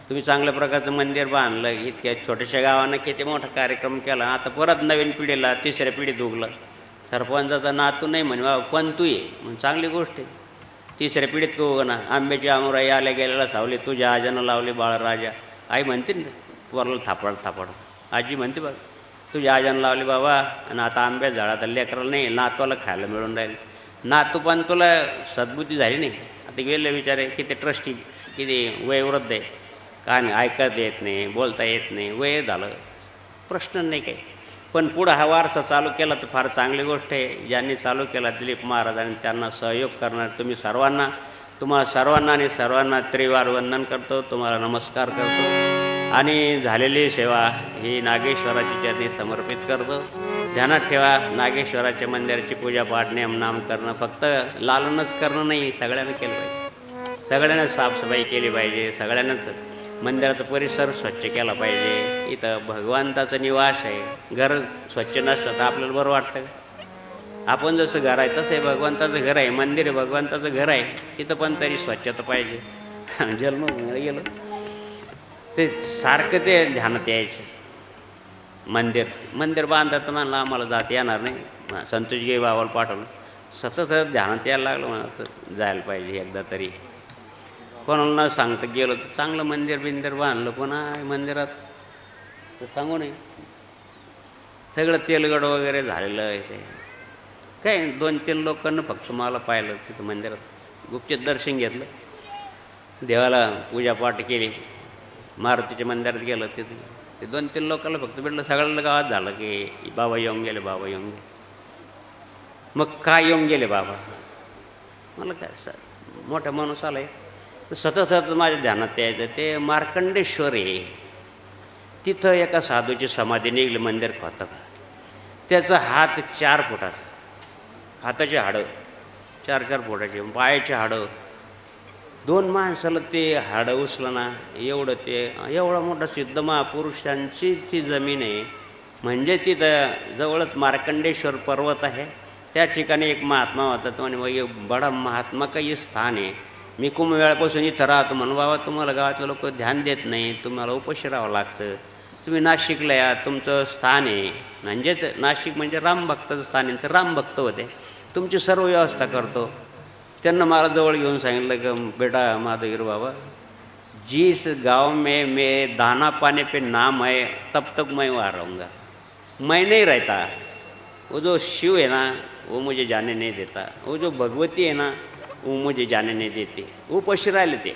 तुम्ही चांगल्या प्रकारचं मंदिर बांधलं, इतक्या छोट्याशा गावानं किती मोठा कार्यक्रम केला. आता परत नवीन पिढीला, तिसऱ्या पिढीत उगलं. सरपंचाचा नातू नाही म्हणे बाबा पण तू ये, म्हणून चांगली गोष्ट आहे. तिसऱ्या पिढीत का उगं ना. आंब्याची आमुराई आल्या गेलेला सावली, तुझ्या आजानं लावली बाळराजा, आई म्हणते ना. पोराला थापड. आजी म्हणते बघ तुझी आजान लावली बाबा आणि आता आंब्या झाडात लेकराला नाही नातवाला खायला मिळून राहिले. नातू पण तुला सद्बुद्धी झाली नाही. आता गेले विचारे किती ट्रस्टी किती वयवृद्ध आहे, काय नाही ऐकत येत नाही, बोलता येत नाही, वय झालं, प्रश्न नाही काही. पण पुढं हा वारसा चालू केला तर फार चांगली गोष्ट आहे. ज्यांनी चालू केला दिलीप महाराजांनी त्यांना सहयोग करणार तुम्ही सर्वांना, तुम्हाला सर्वांना आणि सर्वांना त्रिवार वंदन करतो, तुम्हाला नमस्कार करतो आणि झालेली सेवा ही नागेश्वराची चरणी समर्पित करतो. ध्यानात ठेवा, नागेश्वराच्या मंदिराची पूजापाठ नेमनाम करणं फक्त लालनच करणं नाही, सगळ्यांना केलं पाहिजे. सगळ्यांना साफसफाई केली पाहिजे, सगळ्यांनाच मंदिराचा परिसर स्वच्छ केला पाहिजे. इथं भगवंताचा निवास आहे, घर स्वच्छ नसलं तर आपल्याला बरं वाटतं का? आपण जसं घर आहे तसं आहे भगवंताचं घर आहे, मंदिर आहे भगवंताचं घर आहे, तिथं पण तरी स्वच्छता पाहिजे. जन्म गेलं ते सारखं ते ध्यानात यायचं. मंदिर बांधतात म्हणलं आम्हाला जात येणार नाही, संतोषगी बाबाला पाठवलं, सतत ध्यानात यायला लागलं म्हणा जायला पाहिजे एकदा तरी. कोणाला न सांगता गेलो तर चांगलं मंदिर बांधलं, पुन्हा मंदिरात तर सांगू नये सगळं तेलगड वगैरे झालेलं आहे. ते काय 2-3 लोकांना फक्त मला पाहिलं तिथं मंदिरात, गुप्त दर्शन घेतलं, देवाला पूजापाठ केली, मारुतीच्या मंदिरात गेलं, तिथं ते 2-3 लोकांना फक्त भेटलं. सगळ्यांना गावात झालं की बाबा येऊन गेले, बाबा येऊन गेले. मग काय येऊन गेले बाबा, मला काय मोठा माणूस आला आहे. सतत माझ्या ध्यानात यायचं ते मार्कंडेश्वर आहे. तिथं एका साधूची समाधी निघली मंदिर खोतं का, त्याचा हात 4 फुटाचा, हाताची हाडं 4-4 फुटाची, पायाची हाडं, 2 माणसाला ते हाडं उचलं ना एवढं, ते एवढा मोठा सिद्ध महापुरुषांची ती जमीन आहे. म्हणजे तिथं जवळच मार्कंडेश्वर पर्वत आहे. त्या ठिकाणी एक महात्मा होता, तो म्हणे ये बडा महात्मा का ये स्थान आहे. मी कुंभमेळ्यापासून इथं राहतो म्हणून बाबा तुम्हाला गावातले लोक ध्यान देत नाही, तुम्हाला उपाशी राहावं लागतं, तुम्ही नाशिकला या, तुमचं स्थान आहे. म्हणजेच नाशिक म्हणजे रामभक्ताचं स्थान आहे, तर रामभक्त होते, तुमची सर्व व्यवस्था करतो. त्यांना मला जवळ घेऊन सांगितलं की बेटा माधवगिरी बाबा, जिस गांव में मैं दाना पाने पे नाम है तब तक मैं वहाँ रहूँगा, मैं नहीं रहता. वो जो शिव है ना वो मुझे जाने नहीं देता, वो जो भगवती है ना वो मुझे जाने नहीं देते. उपाशी राहिले ते,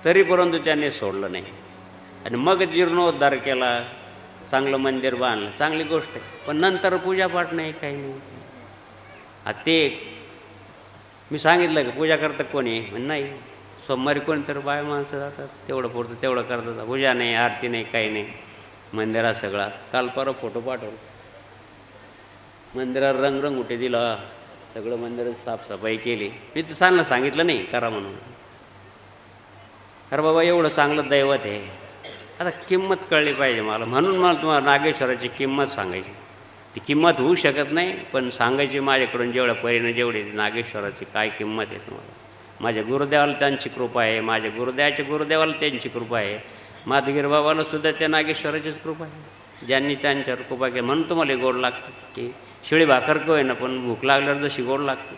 तरी परंतु त्यांनी सोडलं नाही. आणि मग जीर्णोद्धार केला, चांगलं मंदिर बांधलं, चांगली गोष्ट आहे. पण नंतर पूजापाठ नाही, काही नाही. ते मी सांगितलं की पूजा करतं कोणी, म्हणजे नाही, सोमवारी कोणी तर बाय माणसं जातात, तेवढं पुरतं तेवढं करतात, पूजा नाही, आरती नाही, काही नाही. मंदिरात सगळा काल परवा फोटो पाठवलं, मंदिरात रंगरंगोटी दिला, सगळं मंदिरात साफसफाई केली. मी तर सांगितलं नाही करा म्हणून. अरे बाबा एवढं चांगलं दैवत आहे, आता किंमत कळली पाहिजे मला, म्हणून मला तुम्हाला नागेश्वराची किंमत सांगायची. ती किंमत होऊ शकत नाही, पण सांगायची माझ्याकडून जेवढ्या परीनं जेवढी नागेश्वराची काय किंमत आहे तुम्हाला. माझ्या गुरुदेवाला त्यांची कृपा आहे, माझ्या गुरुदेवाच्या गुरुदेवाला त्यांची कृपा आहे, माधवगिरी बाबाला सुद्धा त्या नागेश्वराचीच कृपा आहे. ज्यांनी त्यांच्यावर कृपा केली म्हणून तुम्हाला गोड लागतं. की शिळी भाकर का होईना, पण भूक लागल्यावर जशी गोड लागते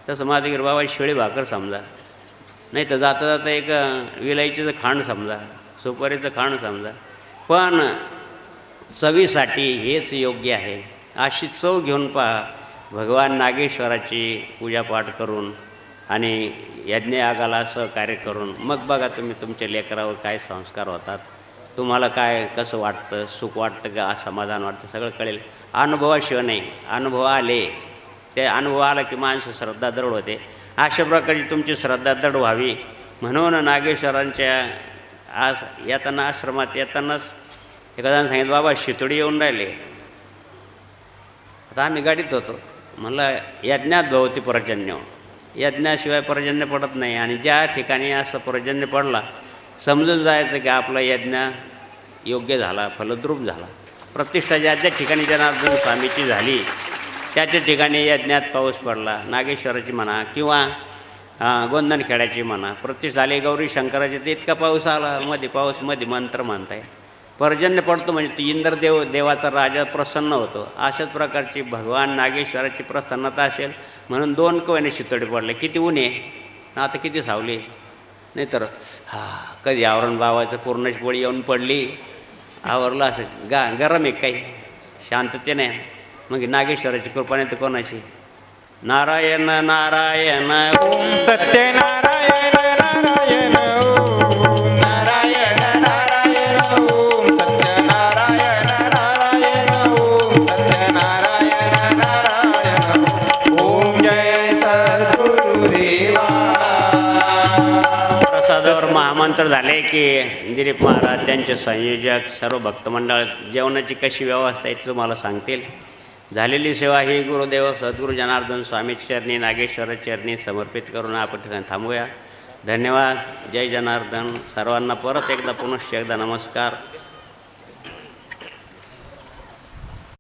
तसं माधवगिरी बाबा शिळी भाकर समजा, नाही तर जाता जाता एक विलायचीचं खांड समजा, सुपारीचं खांड समजा, पण चवीसाठी हेच योग्य आहे. अशी चव घेऊन पहा. भगवान नागेश्वराची पूजापाठ करून आणि यज्ञयागाला सहकार्य करून मग बघा तुम्ही तुमच्या लेकरावर काय संस्कार होतात, तुम्हाला काय कसं वाटतं, सुख वाटतं का समाधान वाटतं, सगळं कळेल. अनुभवाशिवाय नाही, अनुभव आले, ते अनुभव आला की माणसं श्रद्धा दृढ होते. अशा प्रकारची तुमची श्रद्धा दृढ व्हावी म्हणून नागेश्वरांच्या येताना आश्रमात येतानाच एखाद्यानं सांगितलं बाबा शितोडी येऊन राहिले. आता आम्ही गाडीत होतो, म्हणलं यज्ञात भवती पर्जन्य, यज्ञाशिवाय पर्जन्य पडत नाही. आणि ज्या ठिकाणी असं पर्जन्य पडला समजून जायचं की आपला यज्ञ योग्य झाला, फलद्रूप झाला. प्रतिष्ठा ज्या ज्या ठिकाणी जनार्दन स्वामीची झाली त्याच्या ठिकाणी यज्ञात पाऊस पडला, नागेश्वराची म्हणा किंवा गोंधनखेड्याची म्हणा, प्रतिष्ठा झाली गौरी शंकराची, तर इतका पाऊस आला, मध्ये मंत्र म्हणताय, पर्जन्य पडतो. म्हणजे ती इंद्रदेव देवाचा राजा प्रसन्न होतो. अशाच प्रकारची भगवान नागेश्वराची प्रसन्नता असेल म्हणून 2 कवयने शितोडी पडले. किती ऊन आहे, आता किती सावली, नाहीतर कधी आवरण बाबाचं पूर्णच पोळी येऊन पडली, आवरलं असं गरम आहे काही शांततेने. मग नागेश्वराची कृपा नाही तर कोणाची. नारायण नारायण ओम सत्यनारायण नारायण ओम नारायण नारायण ओम सत्यनारायण नारायण ओम सत्यनारायण नारायण ओम जय सद्गुरुदेवा. प्रसादावर महामंत्र झाले की दिलीप महाराज त्यांचे संयोजक सर्व भक्तमंडळ जेवणाची कशी व्यवस्था आहे तुम्हाला सांगतील. झालेली सेवा ही गुरुदेव सद्गुरू जनार्दन स्वामी चरणी नागेश्वर चरणी समर्पित करून आपण ठिकाणी थांबूया. धन्यवाद. जय जनार्दन. सर्वांना परत एकदा पुनश्च एकदा नमस्कार.